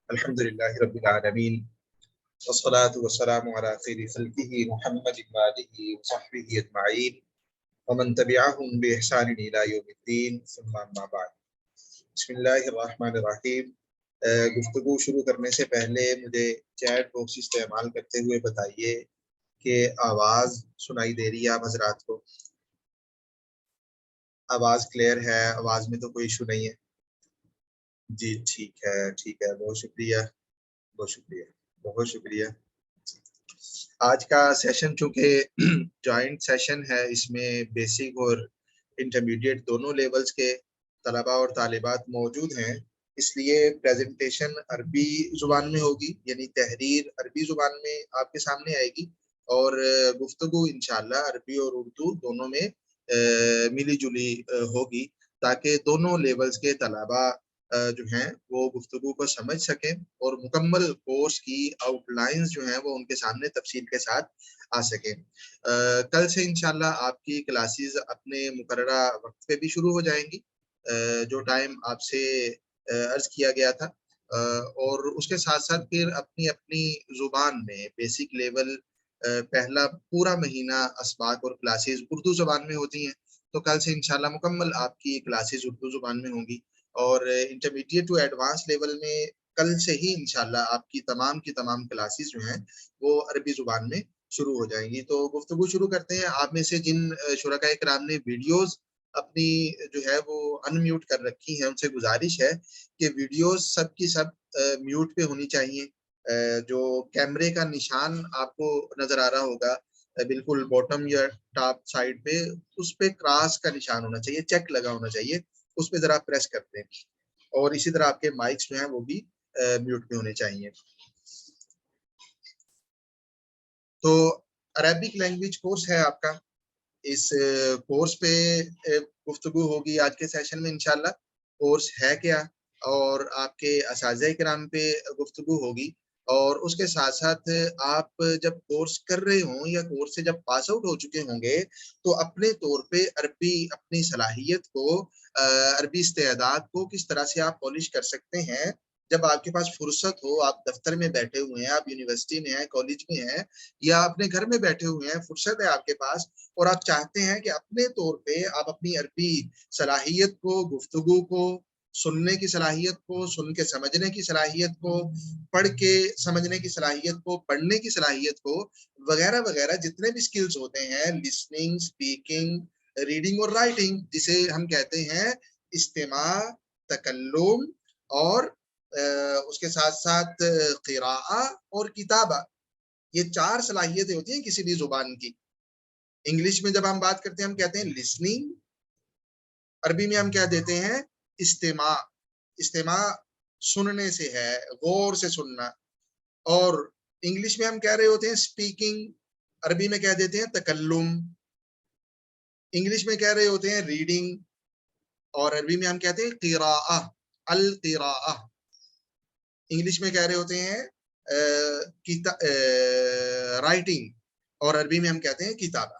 الحمدللہ رب العالمین والصلاة والسلام علی خیر خلقہ محمد وآلہ وصحبہ اجمعین ومن تبعهم بإحسان إلی یوم الدین ثم اما بعد۔ بسم اللہ الرحمن الرحیم۔ گفتگو شروع کرنے سے پہلے مجھے چیٹ باکس استعمال کرتے ہوئے بتائیے کہ آواز سنائی دے رہی ہے آپ حضرات کو؟ آواز کلیئر ہے؟ آواز میں تو کوئی ایشو نہیں ہے؟ جی ٹھیک ہے، بہت شکریہ، بہت شکریہ، بہت شکریہ۔ آج کا سیشن چونکہ جوائنٹ سیشن ہے، اس میں بیسک اور انٹرمیڈیٹ دونوں لیولز کے طلباء اور طالبات موجود ہیں، اس لیے پریزنٹیشن عربی زبان میں ہوگی، یعنی تحریر عربی زبان میں آپ کے سامنے آئے گی، اور گفتگو انشاءاللہ عربی اور اردو دونوں میں ملی جلی ہوگی، تاکہ دونوں لیولز کے طلباء جو ہیں وہ گفتگو کو سمجھ سکیں اور مکمل کورس کی آؤٹ لائنز جو ہیں وہ ان کے سامنے تفصیل کے ساتھ آ سکیں۔ کل سے انشاءاللہ آپ کی کلاسز اپنے مقررہ وقت پہ بھی شروع ہو جائیں گی، جو ٹائم آپ سے عرض کیا گیا تھا، اور اس کے ساتھ ساتھ پھر اپنی اپنی زبان میں بیسک لیول پہلا پورا مہینہ اسباق اور کلاسز اردو زبان میں ہوتی ہیں، تو کل سے انشاءاللہ مکمل آپ کی کلاسز اردو زبان میں ہوں گی، اور انٹرمیڈیٹ ٹو ایڈوانس لیول میں کل سے ہی انشاءاللہ آپ کی تمام کلاسز جو ہیں وہ عربی زبان میں شروع ہو جائیں گی۔ تو گفتگو شروع کرتے ہیں۔ آپ میں سے جن شرکاء کرام نے ویڈیوز اپنی جو ہے وہ ان میوٹ کر رکھی ہیں، ان سے گزارش ہے کہ ویڈیوز سب کی سب میوٹ پہ ہونی چاہیے۔ جو کیمرے کا نشان آپ کو نظر آ رہا ہوگا بالکل باٹم یا ٹاپ سائڈ پہ، اس پہ کراس کا نشان ہونا چاہیے، چیک لگا ہونا چاہیے، اس پہ ذرا پریس کرتے ہیں، اور اسی طرح آپ کے مائکس جو ہیں وہ بھی میوٹ پہ ہونے چاہیے۔ تو عربک لینگویج کورس ہے آپ کا، اس کورس پہ گفتگو ہوگی آج کے سیشن میں انشاءاللہ۔ کورس ہے کیا، اور آپ کے اساتذہ کرام پہ گفتگو ہوگی، اور اس کے ساتھ ساتھ آپ جب کورس کر رہے ہوں یا کورس سے جب پاس آؤٹ ہو چکے ہوں گے تو اپنے طور پہ عربی اپنی صلاحیت کو، عربی استعداد کو کس طرح سے آپ پالش کر سکتے ہیں۔ جب آپ کے پاس فرصت ہو، آپ دفتر میں بیٹھے ہوئے ہیں، آپ یونیورسٹی میں ہیں، کالج میں ہیں، یا اپنے گھر میں بیٹھے ہوئے ہیں، فرصت ہے آپ کے پاس، اور آپ چاہتے ہیں کہ اپنے طور پہ آپ اپنی عربی صلاحیت کو، گفتگو کو، سننے کی صلاحیت کو، سن کے سمجھنے کی صلاحیت کو، پڑھ کے سمجھنے کی صلاحیت کو، پڑھنے کی صلاحیت کو، وغیرہ وغیرہ جتنے بھی سکلز ہوتے ہیں، لسننگ، سپیکنگ، ریڈنگ اور رائٹنگ، جسے ہم کہتے ہیں استماع، تکلم، اور اس کے ساتھ ساتھ قراءہ اور کتابہ، یہ چار صلاحیتیں ہوتی ہیں کسی بھی زبان کی۔ انگلش میں جب ہم بات کرتے ہیں ہم کہتے ہیں لسننگ، عربی میں ہم کہہ دیتے ہیں استماع۔ استماع سننے سے ہے، غور سے سننا، اور انگلش میں ہم کہہ رہے ہوتے ہیں اسپیکنگ، عربی میں کہہ دیتے ہیں تکلم۔ انگلش میں کہہ رہے ہوتے ہیں ریڈنگ، اور عربی میں ہم کہتے ہیں قراءہ، القراءہ۔ انگلش میں کہہ رہے ہوتے ہیں رائٹنگ، اور عربی میں ہم کہتے ہیں کتابہ۔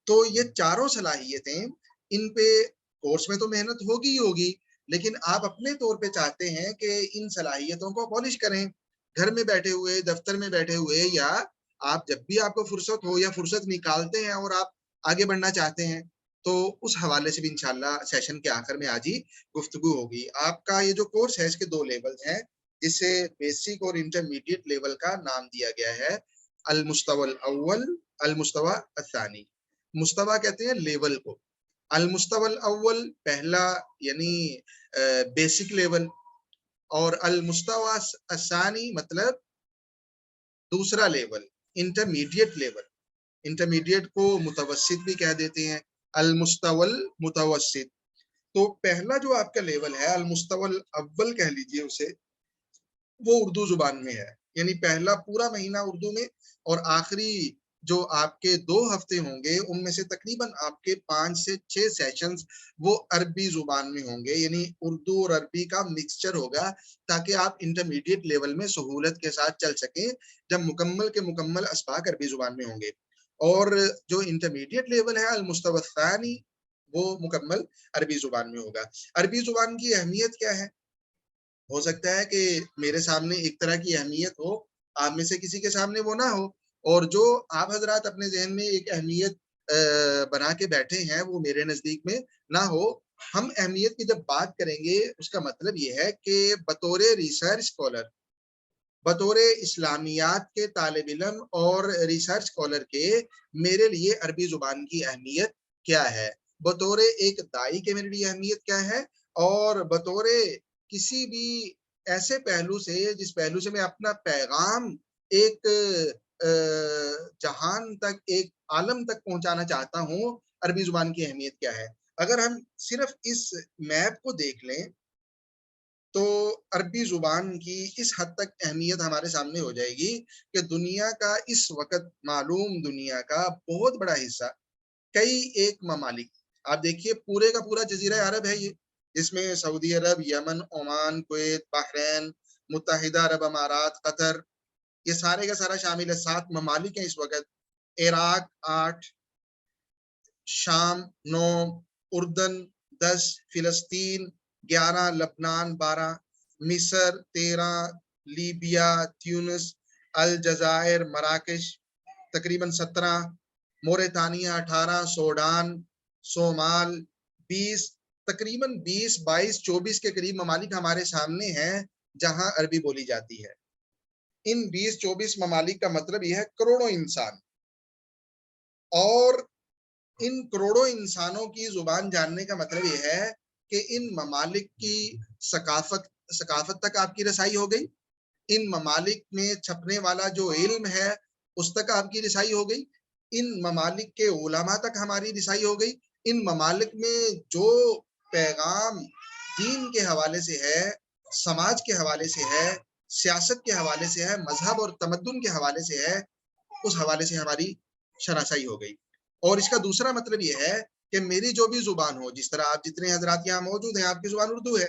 تو یہ چاروں صلاحیتیں، ان پہ کورس میں تو محنت ہوگی ہی ہوگی، لیکن آپ اپنے طور پہ چاہتے ہیں کہ ان صلاحیتوں کو پالش کریں، گھر میں بیٹھے ہوئے، دفتر میں بیٹھے ہوئے، یا آپ جب بھی آپ کو فرصت ہو یا فرصت نکالتے ہیں اور آپ آگے بڑھنا چاہتے ہیں، تو اس حوالے سے بھی انشاءاللہ سیشن کے آخر میں آج ہی گفتگو ہوگی۔ آپ کا یہ جو کورس ہے اس کے دو لیولز ہیں، جسے بیسک اور انٹرمیڈیٹ لیول کا نام دیا گیا ہے المستوى الاول، المستوى الثانی۔ مستوى کہتے ہیں لیول کو، المستوى الاول پہلا یعنی بیسک لیول، اور المستوى الثانی مطلب دوسرا لیول، انٹرمیڈیٹ لیول۔ انٹرمیڈیٹ کو متوسط بھی کہہ دیتے ہیں، المستوى المتوسط۔ تو پہلا جو آپ کا لیول ہے المستوى الاول کہہ لیجئے اسے، وہ اردو زبان میں ہے، یعنی پہلا پورا مہینہ اردو میں، اور آخری جو آپ کے 2 ہفتے ہوں گے ان میں سے تقریباً آپ کے 5 سے 6 سیشنز وہ عربی زبان میں ہوں گے، یعنی اردو اور عربی کا مکسچر ہوگا، تاکہ آپ انٹرمیڈیٹ لیول میں سہولت کے ساتھ چل سکیں جب مکمل کے مکمل اسباق عربی زبان میں ہوں گے۔ اور جو انٹرمیڈیٹ لیول ہے المستوى الثانی، وہ مکمل عربی زبان میں ہوگا۔ عربی زبان کی اہمیت کیا ہے؟ ہو سکتا ہے کہ میرے سامنے ایک طرح کی اہمیت ہو، آپ میں سے کسی کے سامنے وہ نہ ہو، اور جو آپ حضرات اپنے ذہن میں ایک اہمیت بنا کے بیٹھے ہیں وہ میرے نزدیک میں نہ ہو۔ ہم اہمیت کی جب بات کریں گے اس کا مطلب یہ ہے کہ بطور ریسرچ اسکالر، بطور اسلامیات کے طالب علم اور ریسرچ اسکالر کے میرے لیے عربی زبان کی اہمیت کیا ہے، بطور ایک دائی کے میرے لیے اہمیت کیا ہے، اور بطور کسی بھی ایسے پہلو سے جس پہلو سے میں اپنا پیغام ایک جہان تک، ایک عالم تک پہنچانا چاہتا ہوں، عربی زبان کی اہمیت کیا ہے۔ اگر ہم صرف اس میپ کو دیکھ لیں تو عربی زبان کی اس حد تک اہمیت ہمارے سامنے ہو جائے گی کہ دنیا کا اس وقت معلوم دنیا کا بہت بڑا حصہ، کئی ایک ممالک، آپ دیکھیے پورے کا پورا جزیرہ عرب ہے یہ، جس میں سعودی عرب، یمن، عمان، کویت، بحرین، متحدہ عرب امارات، قطر، یہ سارے کا سارا شامل ہے۔ 7 ممالک ہیں اس وقت، عراق 8، شام 9، اردن 10، فلسطین 11، لبنان 12، مصر 13، لیبیا، تیونس، الجزائر، مراکش تقریباً 17، موریتانیہ 18، سوڈان، صومال 20، تقریباً 20، 22، 24 کے قریب ممالک ہمارے سامنے ہیں جہاں عربی بولی جاتی ہے۔ ان 20-24 ممالک کا مطلب یہ ہے کروڑوں انسان، اور ان کروڑوں انسانوں کی زبان جاننے کا مطلب یہ ہے کہ ان ممالک کی ثقافت تک آپ کی رسائی ہو گئی، ان ممالک میں چھپنے والا جو علم ہے اس تک آپ کی رسائی ہو گئی، ان ممالک کے علماء تک ہماری رسائی ہو گئی، ان ممالک میں جو پیغام دین کے حوالے سے ہے، سماج کے حوالے سے ہے، سیاست کے حوالے سے ہے، مذہب اور تمدن کے حوالے سے ہے، اس حوالے سے ہماری شناسائی ہو گئی۔ اور اس کا دوسرا مطلب یہ ہے کہ میری جو بھی زبان ہو، جس طرح آپ جتنے حضرات یہاں موجود ہیں آپ کی زبان اردو ہے،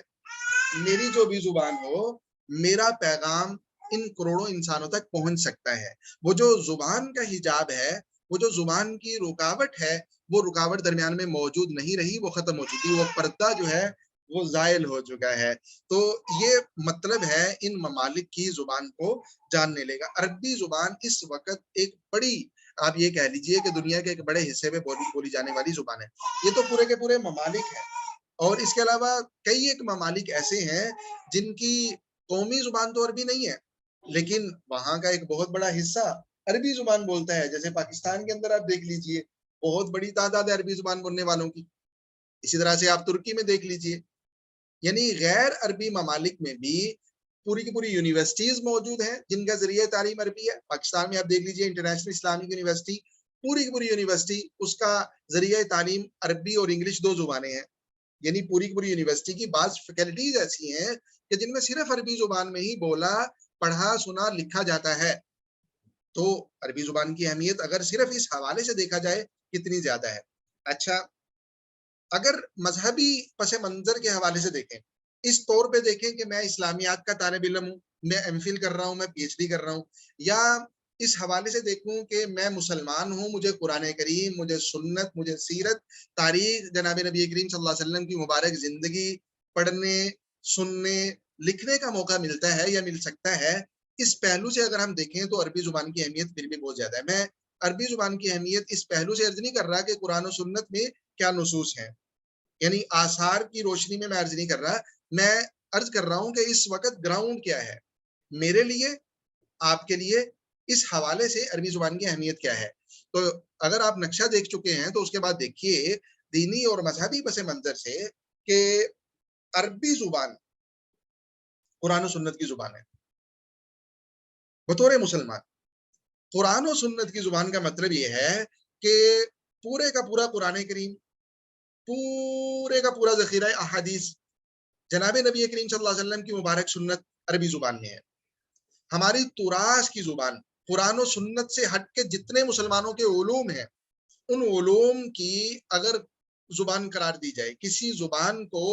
میری جو بھی زبان ہو، میرا پیغام ان کروڑوں انسانوں تک پہنچ سکتا ہے۔ وہ جو زبان کا حجاب ہے، وہ جو زبان کی رکاوٹ ہے، وہ رکاوٹ درمیان میں موجود نہیں رہی، وہ ختم ہو چکی، وہ پردہ جو ہے وہ زائل ہو چکا ہے۔ تو یہ مطلب ہے ان ممالک کی زبان کو جاننے لے گا۔ عربی زبان اس وقت ایک بڑی، آپ یہ کہہ لیجئے کہ دنیا کے ایک بڑے حصے میں بولی جانے والی زبان ہے۔ یہ تو پورے کے پورے ممالک ہیں، اور اس کے علاوہ کئی ایک ممالک ایسے ہیں جن کی قومی زبان تو عربی نہیں ہے، لیکن وہاں کا ایک بہت بڑا حصہ عربی زبان بولتا ہے۔ جیسے پاکستان کے اندر آپ دیکھ لیجئے بہت بڑی تعداد ہے عربی زبان بولنے والوں کی، اسی طرح سے آپ ترکی میں دیکھ لیجئے، یعنی غیر عربی ممالک میں بھی پوری کی پوری یونیورسٹیز موجود ہیں جن کا ذریعہ تعلیم عربی ہے۔ پاکستان میں آپ دیکھ لیجئے انٹرنیشنل اسلامک یونیورسٹی، پوری کی پوری یونیورسٹی اس کا ذریعہ تعلیم عربی اور انگلش 2 زبانیں ہیں، یعنی پوری کی پوری یونیورسٹی کی بعض فیکلٹیز ایسی ہیں کہ جن میں صرف عربی زبان میں ہی بولا، پڑھا، سنا، لکھا جاتا ہے۔ تو عربی زبان کی اہمیت اگر صرف اس حوالے سے دیکھا جائے کتنی زیادہ ہے۔ اچھا، اگر مذہبی پس منظر کے حوالے سے دیکھیں، اس طور پہ دیکھیں کہ میں اسلامیات کا طالب علم ہوں، میں ایم فل کر رہا ہوں، میں پی ایچ ڈی کر رہا ہوں، یا اس حوالے سے دیکھوں کہ میں مسلمان ہوں، مجھے قرآن کریم، مجھے سنت، مجھے سیرت، تاریخ جناب نبی کریم صلی اللہ علیہ وسلم کی مبارک زندگی پڑھنے، سننے، لکھنے کا موقع ملتا ہے یا مل سکتا ہے، اس پہلو سے اگر ہم دیکھیں تو عربی زبان کی اہمیت پھر بھی بہت زیادہ ہے۔ میں عربی زبان کی اہمیت اس پہلو سے عرض نہیں کر رہا کہ قرآن و سنت میں کیا نصوص ہیں، یعنی آثار کی روشنی میں عرض نہیں کر رہا، میں عرض کر رہا ہوں کہ اس وقت گراؤنڈ کیا ہے میرے لیے، آپ کے لیے، اس حوالے سے عربی زبان کی اہمیت کیا ہے۔ تو اگر آپ نقشہ دیکھ چکے ہیں تو اس کے بعد دیکھیے دینی اور مذہبی پس منظر سے کہ عربی زبان قرآن و سنت کی زبان ہے۔ بطور مسلمان قرآن و سنت کی زبان کا مطلب یہ ہے کہ پورے کا پورا قرآن کریم، پورے کا پورا ذخیرہ احادیث جناب نبی کریم صلی اللہ علیہ وسلم کی مبارک سنت عربی زبان میں ہے۔ ہماری تراث کی زبان قرآن و سنت سے ہٹ کے جتنے مسلمانوں کے علوم ہیں، ان علوم کی اگر زبان قرار دی جائے، کسی زبان کو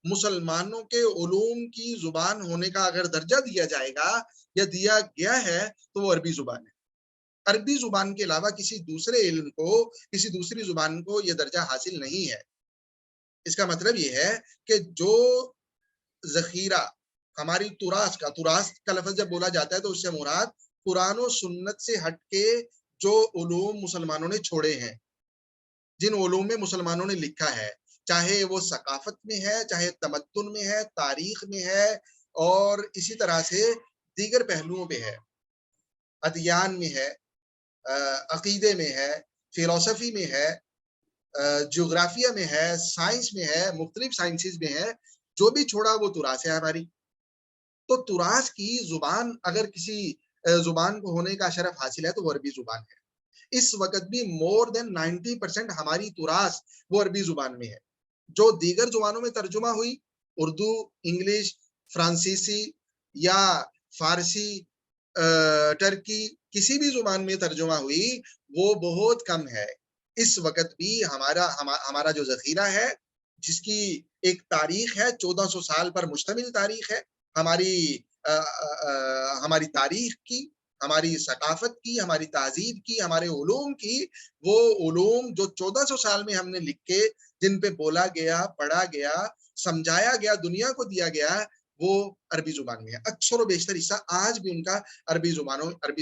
مسلمانوں کے علوم کی زبان ہونے کا اگر درجہ دیا جائے گا یا دیا گیا ہے تو وہ عربی زبان ہے۔ عربی زبان کے علاوہ کسی دوسرے علم کو، کسی دوسری زبان کو یہ درجہ حاصل نہیں ہے۔ اس کا مطلب یہ ہے کہ جو ذخیرہ ہماری تراث کا لفظ جب بولا جاتا ہے تو اس سے مراد قرآن و سنت سے ہٹ کے جو علوم مسلمانوں نے چھوڑے ہیں، جن علوم میں مسلمانوں نے لکھا ہے، چاہے وہ ثقافت میں ہے، چاہے تمدن میں ہے، تاریخ میں ہے، اور اسی طرح سے دیگر پہلوؤں پہ ہے، ادیان میں ہے، عقیدے میں ہے، فلسفی میں ہے، جغرافیہ میں ہے، سائنس میں ہے، مختلف سائنسز میں ہے، جو بھی چھوڑا وہ تراث ہے ہماری. تو تراث کی زبان اگر کسی زبان کو ہونے کا شرف حاصل ہے تو وہ عربی زبان ہے. اس وقت بھی مور دین 90% ہماری تراث وہ عربی زبان میں ہے. جو دیگر زبانوں میں ترجمہ ہوئی، اردو، انگلش، فرانسیسی یا فارسی، ٹرکی، کسی بھی زبان میں ترجمہ ہوئی، وہ بہت کم ہے. اس وقت بھی ہمارا جو ذخیرہ ہے، جس کی ایک تاریخ ہے، 1400 سال پر مشتمل تاریخ ہے، ہماری تاریخ کی، ہماری ثقافت کی، ہماری تہذیب کی، ہمارے علوم کی، وہ علوم جو 1400 سال میں ہم نے لکھے، جن پہ بولا گیا، پڑھا گیا، سمجھایا گیا، دنیا کو دیا گیا، وہ عربی زبان میں ہے. اکثر و بیشتر حصہ آج بھی ان کا عربی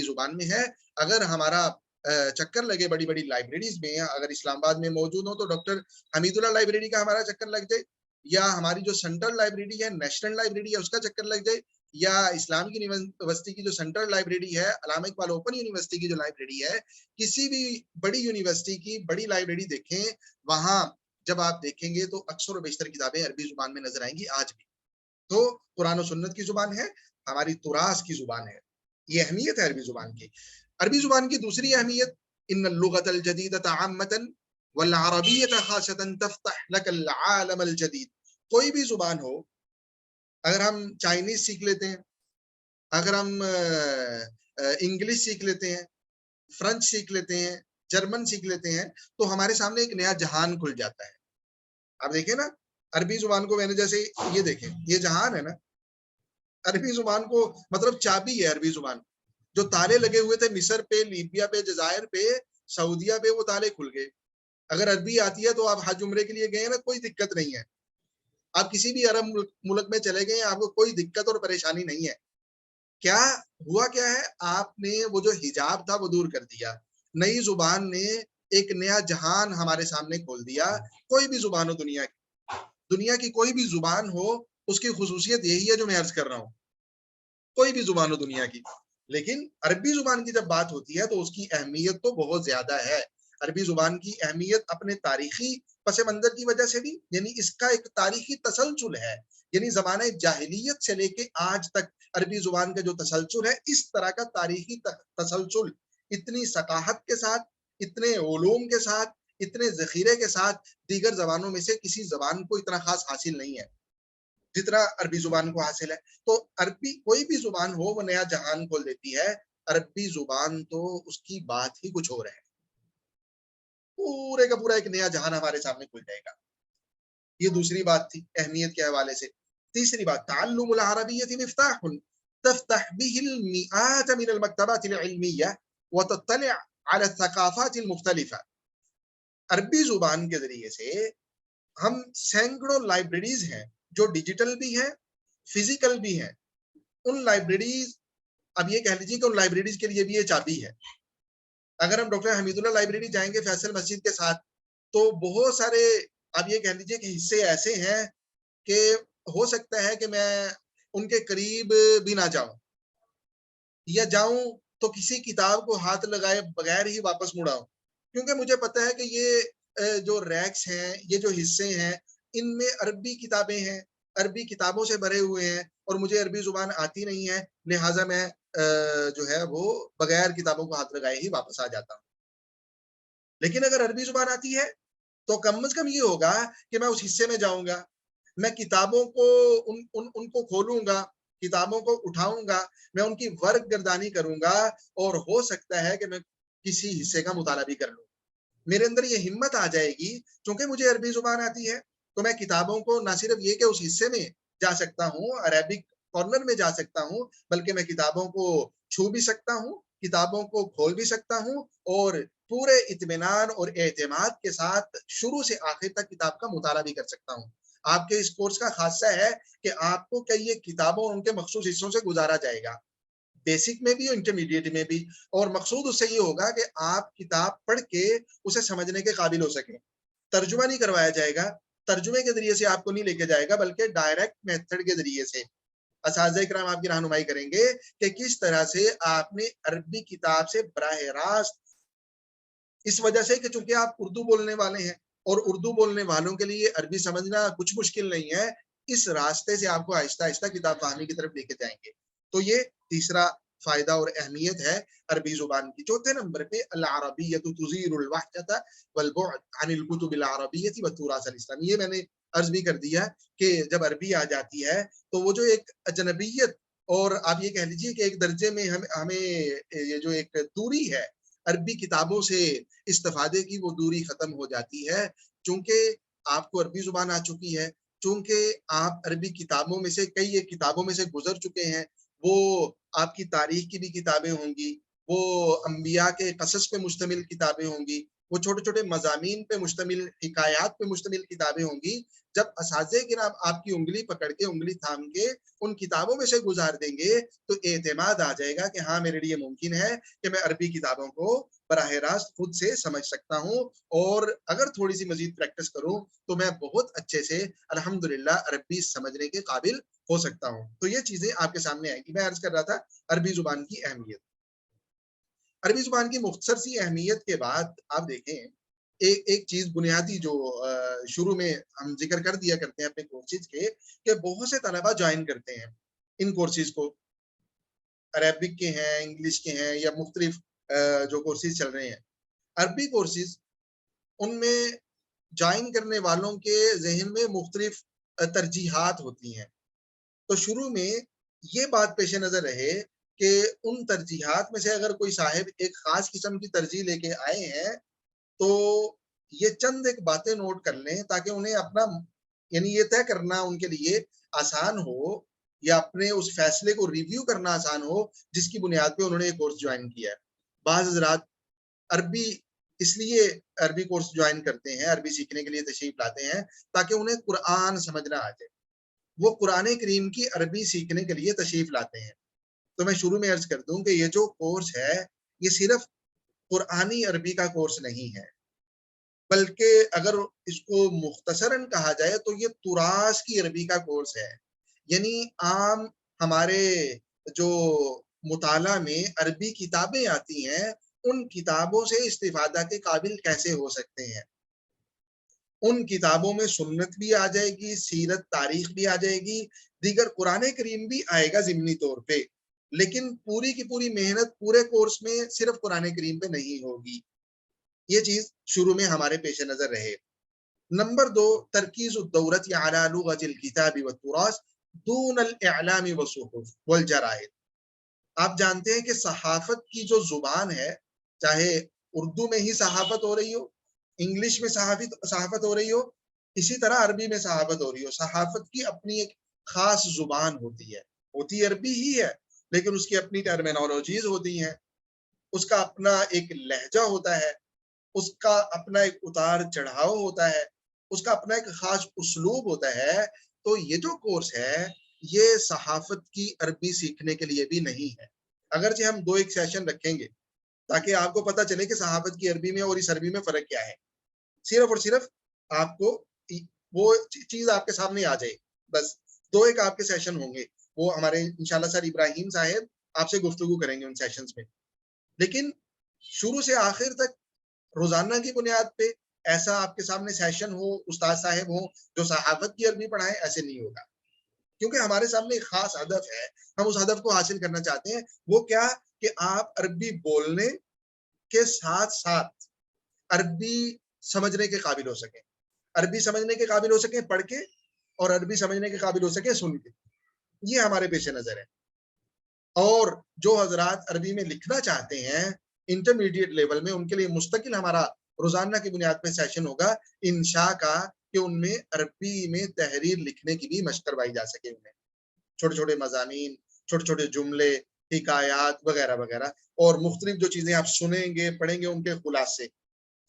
زبان میں ہے. اگر ہمارا چکر لگے بڑی بڑی لائبریریز میں، اگر اسلام آباد میں موجود ہو تو ڈاکٹر حمید اللہ لائبریری کا ہمارا چکر لگ جائے، یا ہماری جو سینٹرل لائبریری ہے، نیشنل لائبریری ہے، اس کا چکر لگ جائے، یا اسلام کی یونیورسٹی کی جو سینٹرل لائبریری ہے، علامہ اقبال اوپن یونیورسٹی کی جو لائبریری ہے، کسی بھی بڑی یونیورسٹی کی بڑی لائبریری دیکھیں، وہاں جب آپ دیکھیں گے تو اکثر و بیشتر کتابیں عربی زبان میں نظر آئیں گی آج بھی. تو قرآن و سنت کی زبان ہے، ہماری تراث کی زبان ہے. یہ اہمیت ہے عربی زبان کی. عربی زبان کی دوسری اہمیت، ان اللغة الجديدة عامة والعربية خاصة تفتح لك العالم الجديد. کوئی بھی زبان ہو، اگر ہم چائنیز سیکھ لیتے ہیں، اگر ہم انگلش سیکھ لیتے ہیں، فرنچ سیکھ لیتے ہیں، جرمن سیکھ لیتے ہیں، تو ہمارے سامنے ایک نیا جہان کھل جاتا ہے. آپ دیکھیں نا، عربی زبان کو میں نے جیسے یہ دیکھیں، یہ جہان ہے نا، عربی زبان کو مطلب چابی ہے. عربی زبان جو تالے لگے ہوئے تھے مصر پہ، لیبیا پہ، جزائر پہ، سعودیہ پہ، وہ تالے کھل گئے. اگر عربی آتی ہے تو آپ حج عمرے کے لیے گئے نا، کوئی دقت نہیں ہے. آپ کسی بھی عرب ملک میں چلے گئے، آپ کو کوئی دقت اور پریشانی نہیں ہے. کیا ہوا کیا ہے، آپ نے وہ جو حجاب تھا وہ دور کر دیا. نئی زبان نے ایک نیا جہان ہمارے سامنے کھول دیا. کوئی بھی زبان ہو دنیا کی کوئی بھی زبان ہو، اس کی خصوصیت یہی ہے جو میں عرض کر رہا ہوں. کوئی بھی زبان ہو دنیا کی، لیکن عربی زبان کی جب بات ہوتی ہے تو اس کی اہمیت تو بہت زیادہ ہے. عربی زبان کی اہمیت اپنے تاریخی پس منظر کی وجہ سے بھی، یعنی اس کا ایک تاریخی تسلسل ہے. یعنی زمانہ جاہلیت سے لے کے آج تک عربی زبان کا جو تسلسل ہے، اس طرح کا تاریخی تسلسل اتنی ثقافت کے ساتھ، اتنے علوم کے ساتھ، اتنے ذخیرے کے ساتھ دیگر زبانوں میں سے کسی زبان کو اتنا خاص حاصل نہیں ہے جتنا عربی زبان کو حاصل ہے. تو عربی کوئی بھی زبان ہو وہ نیا جہان کھول دیتی ہے. عربی زبان تو اس کی بات ہی کچھ اور ہے. پورے کا پورا ایک نیا جہان ہمارے سامنے کھل جائے گا. یہ دوسری بات تھی اہمیت کے حوالے سے. تیسری بات، تعلم العربیۃ مفتاح تفتح به المئات من المکتبات العلمیہ وتطلع على الثقافات المختلفة. عربی زبان کے ذریعے سے ہم سینکڑوں لائبریریز ہیں جو ڈیجیٹل بھی ہیں، فزیکل بھی ہیں. ان لائبریریز، اب یہ کہہ لیجیے کہ ان لائبریریز کے لیے بھی یہ چابی ہے. اگر ہم ڈاکٹر حمید اللہ لائبریری جائیں گے فیصل مسجد کے ساتھ، تو بہت سارے، اب یہ کہہ لیجیے کہ حصے ایسے ہیں کہ ہو سکتا ہے کہ میں ان کے قریب بھی نہ جاؤں، یا جاؤں تو کسی کتاب کو ہاتھ لگائے بغیر ہی واپس مڑاؤں، کیونکہ مجھے پتا ہے کہ یہ جو ریکس ہیں، یہ جو حصے ہیں، ان میں عربی کتابیں ہیں، عربی کتابوں سے بھرے ہوئے ہیں، اور مجھے عربی زبان آتی نہیں ہے، لہٰذا میں جو ہے وہ بغیر کتابوں کو ہاتھ لگائے ہی واپس آ جاتا ہوں. لیکن اگر عربی زبان آتی ہے تو کم از کم یہ ہوگا کہ میں اس حصے میں جاؤں گا، میں کتابوں کو ان کو کھولوں گا، کتابوں کو اٹھاؤں گا، میں ان کی ورق گردانی کروں گا، اور ہو سکتا ہے کہ میں کسی حصے کا مطالعہ بھی کر لوں. میرے اندر یہ ہمت آ جائے گی، چونکہ مجھے عربی زبان آتی ہے، تو میں کتابوں کو نہ صرف یہ کہ اس حصے میں جا سکتا ہوں، عربک کارنر میں جا سکتا ہوں، بلکہ میں کتابوں کو چھو بھی سکتا ہوں، کتابوں کو کھول بھی سکتا ہوں، اور پورے اطمینان اور اعتماد کے ساتھ شروع سے آخر تک کتاب کا مطالعہ بھی کر سکتا ہوں. آپ کے اس کورس کا خاصہ ہے کہ آپ کو کئی ایک کتابوں اور ان کے مخصوص حصوں سے گزارا جائے گا، بیسک میں بھی اور انٹرمیڈیٹ میں بھی، اور مقصود اس سے یہ ہوگا کہ آپ کتاب پڑھ کے اسے سمجھنے کے قابل ہو سکیں۔ ترجمہ نہیں کروایا جائے گا، ترجمے کے ذریعے سے آپ کو نہیں لے کے جائے گا، بلکہ ڈائریکٹ میتھڈ کے ذریعے سے اساتذہ کرام آپ کی رہنمائی کریں گے کہ کس طرح سے آپ نے عربی کتاب سے براہ راست، اس وجہ سے کہ چونکہ آپ اردو بولنے والے ہیں اور اردو بولنے والوں کے لیے عربی سمجھنا کچھ مشکل نہیں ہے، اس راستے سے آپ کو آہستہ آہستہ کتاب فہمی کی طرف لے کے جائیں گے۔ تو یہ تیسرا فائدہ اور اہمیت ہے عربی زبان کی۔ چوتھے نمبر پہ العربیۃ تزیل الوحشۃ والبعد عن الکتب العربیۃ والتراث الاسلامی، یہ میں نے عرض بھی کر دیا کہ جب عربی آ جاتی ہے تو وہ جو ایک اجنبیت، اور آپ یہ کہہ لیجیے کہ ایک درجے میں ہمیں یہ جو ایک دوری ہے عربی کتابوں سے استفادے کی، وہ دوری ختم ہو جاتی ہے، چونکہ آپ کو عربی زبان آ چکی ہے، چونکہ آپ عربی کتابوں میں سے کئی ایک کتابوں میں سے گزر چکے ہیں، وہ آپ کی تاریخ کی بھی کتابیں ہوں گی، وہ انبیاء کے قصص پہ مشتمل کتابیں ہوں گی، وہ چھوٹے چھوٹے مضامین پہ مشتمل، حکایات پہ مشتمل کتابیں ہوں گی۔ جب اساتذہ کرام آپ کی انگلی پکڑ کے، انگلی تھام کے ان کتابوں میں سے گزار دیں گے تو اعتماد آ جائے گا کہ ہاں میرے لیے ممکن ہے کہ میں عربی کتابوں کو براہ راست خود سے سمجھ سکتا ہوں، اور اگر تھوڑی سی مزید پریکٹس کروں تو میں بہت اچھے سے الحمدللہ عربی سمجھنے کے قابل ہو سکتا ہوں۔ تو یہ چیزیں آپ کے سامنے آئیں گی۔ میں عرض کر رہا تھا عربی زبان کی اہمیت۔ عربی زبان کی مختصر سی اہمیت کے بعد آپ دیکھیں ایک چیز بنیادی جو شروع میں ہم ذکر کر دیا کرتے ہیں اپنے کورسز کے، کہ بہت سے طلبہ جوائن کرتے ہیں ان کورسز کو، عربک کے ہیں، انگلش کے ہیں، یا مختلف جو کورسز چل رہے ہیں عربی کورسز، ان میں جوائن کرنے والوں کے ذہن میں مختلف ترجیحات ہوتی ہیں۔ تو شروع میں یہ بات پیش نظر رہے کہ ان ترجیحات میں سے اگر کوئی صاحب ایک خاص قسم کی ترجیح لے کے آئے ہیں تو یہ چند ایک باتیں نوٹ کر لیں تاکہ انہیں اپنا، یعنی یہ طے کرنا ان کے لیے آسان ہو، یا اپنے اس فیصلے کو ریویو کرنا آسان ہو جس کی بنیاد پہ انہوں نے ایک کورس جوائن کیا ہے۔ بعض حضرات عربی اس لیے عربی کورس جوائن کرتے ہیں، عربی سیکھنے کے لیے تشریف لاتے ہیں تاکہ انہیں قرآن سمجھنا آ جائے، وہ قرآن کریم کی عربی سیکھنے کے لیے تشریف لاتے ہیں۔ تو میں شروع میں عرض کر دوں کہ یہ جو کورس ہے یہ صرف قرآنی عربی کا کورس نہیں ہے، بلکہ اگر اس کو مختصراً کہا جائے تو یہ تراث کی عربی کا کورس ہے۔ یعنی عام ہمارے جو مطالعہ میں عربی کتابیں آتی ہیں ان کتابوں سے استفادہ کے قابل کیسے ہو سکتے ہیں۔ ان کتابوں میں سنت بھی آ جائے گی، سیرت تاریخ بھی آ جائے گی، دیگر قرآن کریم بھی آئے گا ضمنی طور پہ، لیکن پوری کی پوری محنت پورے کورس میں صرف قرآن کریم پہ نہیں ہوگی۔ یہ چیز شروع میں ہمارے پیش نظر رہے۔ نمبر 2، ترکیز الدورت علی لغت الکتاب والتراث دون الاعلام والصحف والجرائد۔ آپ جانتے ہیں کہ صحافت کی جو زبان ہے، چاہے اردو میں ہی صحافت ہو رہی ہو، انگلش میں صحافت ہو رہی ہو، اسی طرح عربی میں صحافت ہو رہی ہو، صحافت کی اپنی ایک خاص زبان ہوتی عربی ہی ہے، لیکن اس کی اپنی ٹرمینالوجیز ہوتی ہیں، اس کا اپنا ایک لہجہ ہوتا ہے، اس کا اپنا ایک اتار چڑھاؤ ہوتا ہے، اس کا اپنا ایک خاص اسلوب ہوتا ہے۔ تو یہ جو کورس ہے یہ صحافت کی عربی سیکھنے کے لیے بھی نہیں ہے، اگرچہ ہم 2 ایک سیشن رکھیں گے تاکہ آپ کو پتہ چلے کہ صحافت کی عربی میں اور اس عربی میں فرق کیا ہے، صرف اور صرف آپ کو وہ چیز آپ کے سامنے آ جائے، بس 2 ایک آپ کے سیشن ہوں گے، وہ ہمارے انشاءاللہ سر ابراہیم صاحب آپ سے گفتگو کریں گے ان سیشنز میں، لیکن شروع سے آخر تک روزانہ کی بنیاد پہ ایسا آپ کے سامنے سیشن ہو، استاد صاحب ہوں جو صحافت کی عربی پڑھائیں، ایسے نہیں ہوگا، کیونکہ ہمارے سامنے ایک خاص ہدف ہے، ہم اس ہدف کو حاصل کرنا چاہتے ہیں۔ وہ کیا کہ آپ عربی بولنے کے ساتھ ساتھ عربی سمجھنے کے قابل ہو سکیں، عربی سمجھنے کے قابل ہو سکیں پڑھ کے، اور عربی سمجھنے کے قابل ہو سکیں سن کے، یہ ہمارے پیش نظر ہے۔ اور جو حضرات عربی میں لکھنا چاہتے ہیں انٹرمیڈیٹ لیول میں، ان کے لیے مستقل ہمارا روزانہ کی بنیاد پہ سیشن ہوگا انشاء کا، کہ ان میں عربی میں تحریر لکھنے کی بھی مشق کروائی جا سکے، انہیں چھوٹے چھوٹے مضامین، چھوٹے چھوٹے جملے، حکایات وغیرہ وغیرہ، اور مختلف جو چیزیں آپ سنیں گے پڑھیں گے ان کے خلاصے،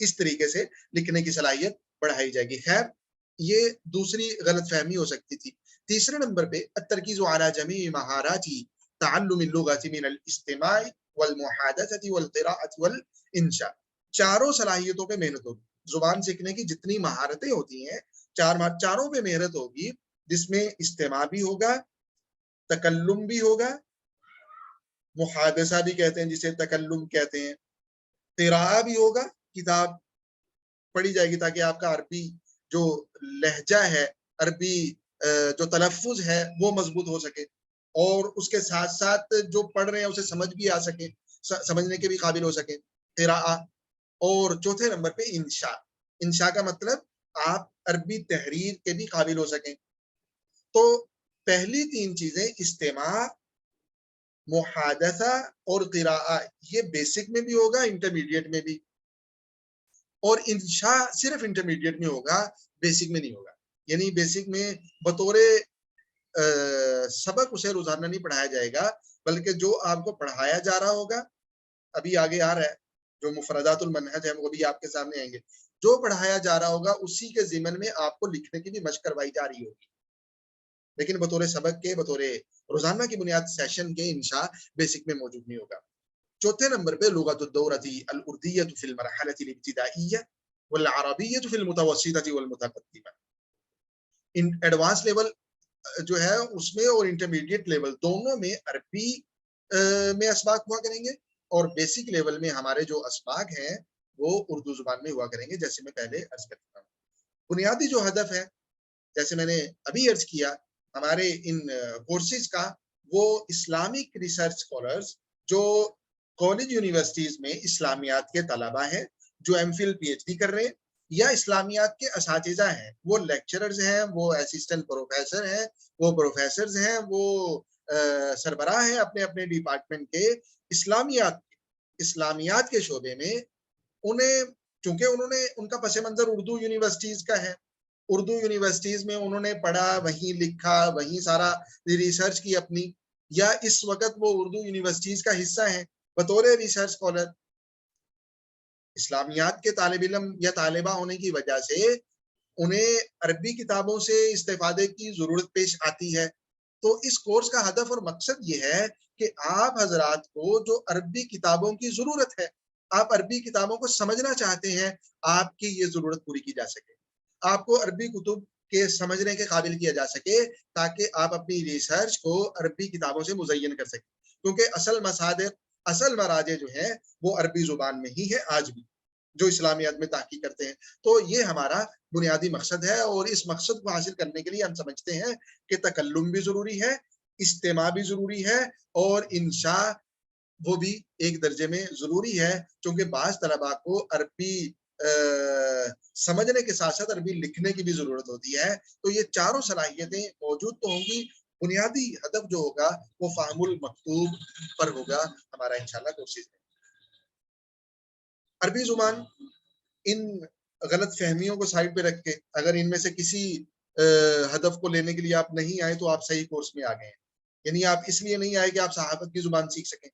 اس طریقے سے لکھنے کی صلاحیت بڑھائی جائے گی۔ خیر، یہ دوسری غلط فہمی ہو سکتی تھی. تیسرے نمبر پہ الترکیز علی جمیع مہارات تعلم اللغة من الاستماع والمحادثة والقراءة والانشاء. چاروں صلاحیتوں پہ محنت ہوگی. زبان سیکھنے کی جتنی مہارتیں ہوتی ہیں چاروں پہ محنت ہوگی، جس میں استماع بھی ہوگا، تکلم بھی ہوگا، محادثہ بھی کہتے ہیں جسے تکلم کہتے ہیں، قراءہ بھی ہوگا، کتاب پڑھی جائے گی تاکہ آپ کا عربی جو لہجہ ہے، عربی جو تلفظ ہے وہ مضبوط ہو سکے، اور اس کے ساتھ ساتھ جو پڑھ رہے ہیں اسے سمجھ بھی آ سکے، سمجھنے کے بھی قابل ہو سکے، قراءہ. اور چوتھے نمبر پہ انشاء. انشاء کا مطلب آپ عربی تحریر کے بھی قابل ہو سکیں. تو پہلی تین چیزیں استماع، محادثہ اور قراءہ، یہ بیسک میں بھی ہوگا، انٹرمیڈیٹ میں بھی، اور انشاء صرف انٹرمیڈیٹ میں ہوگا، بیسک میں نہیں ہوگا. یعنی بیسک میں بطور سبق اسے روزانہ نہیں پڑھایا جائے گا، بلکہ جو آپ کو پڑھایا جا رہا ہوگا، ابھی آگے آ رہا ہے جو مفردات المنہج ہے وہ بھی آپ کے سامنے آئیں گے، جو پڑھایا جا رہا ہوگا اسی کے ضمن میں آپ کو لکھنے کی بھی مشق کروائی جا رہی ہوگی، لیکن بطور سبق کے، بطور روزانہ کی بنیاد سیشن کے انشاء بیسک میں موجود نہیں ہوگا. چوتھے نمبر پہ لغت الدورۃ الاردیۃ فی المرحلۃ الابتدائیہ والعربیۃ فی المتوسطۃ والمتقدمہ. ایڈوانس لیول جو ہے اس میں اور انٹرمیڈیٹ لیول دونوں میں عربی میں اسباق ہوا کریں گے، اور بیسک لیول میں ہمارے جو اسباق ہیں وہ اردو زبان میں ہوا کریں گے، جیسے میں پہلے عرض کر چکا ہوں. بنیادی جو ہدف ہے، جیسے میں نے ابھی عرض کیا، ہمارے ان کورسز کا، وہ اسلامک ریسرچ اسکالرز جو کالج یونیورسٹیز میں اسلامیات کے طلبہ ہیں، جو M Phil P H D کر رہے ہیں، یا اسلامیات کے اساتذہ ہیں، وہ لیکچررز ہیں، وہ اسسٹنٹ پروفیسر ہیں، وہ پروفیسرز ہیں، وہ سربراہ ہیں اپنے اپنے ڈپارٹمنٹ کے، اسلامیات کے شعبے میں. انہیں چونکہ انہوں نے، ان کا پس منظر اردو یونیورسٹیز کا ہے، اردو یونیورسٹیز میں انہوں نے پڑھا، وہیں لکھا، وہیں سارا ریسرچ کی اپنی، یا اس وقت وہ اردو یونیورسٹیز کا حصہ ہیں بطور ریسرچ اسکالر. اسلامیات کے طالب علم یا طالبہ ہونے کی وجہ سے انہیں عربی کتابوں سے استفادے کی ضرورت پیش آتی ہے. تو اس کورس کا ہدف اور مقصد یہ ہے کہ آپ حضرات کو جو عربی کتابوں کی ضرورت ہے، آپ عربی کتابوں کو سمجھنا چاہتے ہیں، آپ کی یہ ضرورت پوری کی جا سکے، آپ کو عربی کتب کے سمجھنے کے قابل کیا جا سکے، تاکہ آپ اپنی ریسرچ کو عربی کتابوں سے مزین کر سکیں. کیونکہ اصل مصادر، اصل مراجع جو ہیں وہ عربی زبان میں ہی ہے آج بھی، جو اسلامیات میں تحقیق کرتے ہیں. تو یہ ہمارا بنیادی مقصد ہے، اور اس مقصد کو حاصل کرنے کے لیے ہم سمجھتے ہیں کہ تکلم بھی ضروری ہے، استماع بھی ضروری ہے، اور انشاء وہ بھی ایک درجے میں ضروری ہے، کیونکہ بعض طلباء کو عربی سمجھنے کے ساتھ ساتھ عربی لکھنے کی بھی ضرورت ہوتی ہے. تو یہ چاروں صلاحیتیں موجود تو ہوں گی، بنیادی ہدف جو ہوگا وہ فہم المکتوب پر ہوگا ہمارا انشاءاللہ کوشش ہے. عربی زبان، ان غلط فہمیوں کو سائڈ پہ رکھ کے، اگر ان میں سے کسی ہدف کو لینے کے لیے آپ نہیں آئے تو آپ صحیح کورس میں آ گئے ہیں. یعنی آپ اس لیے نہیں آئے کہ آپ صحافت کی زبان سیکھ سکیں،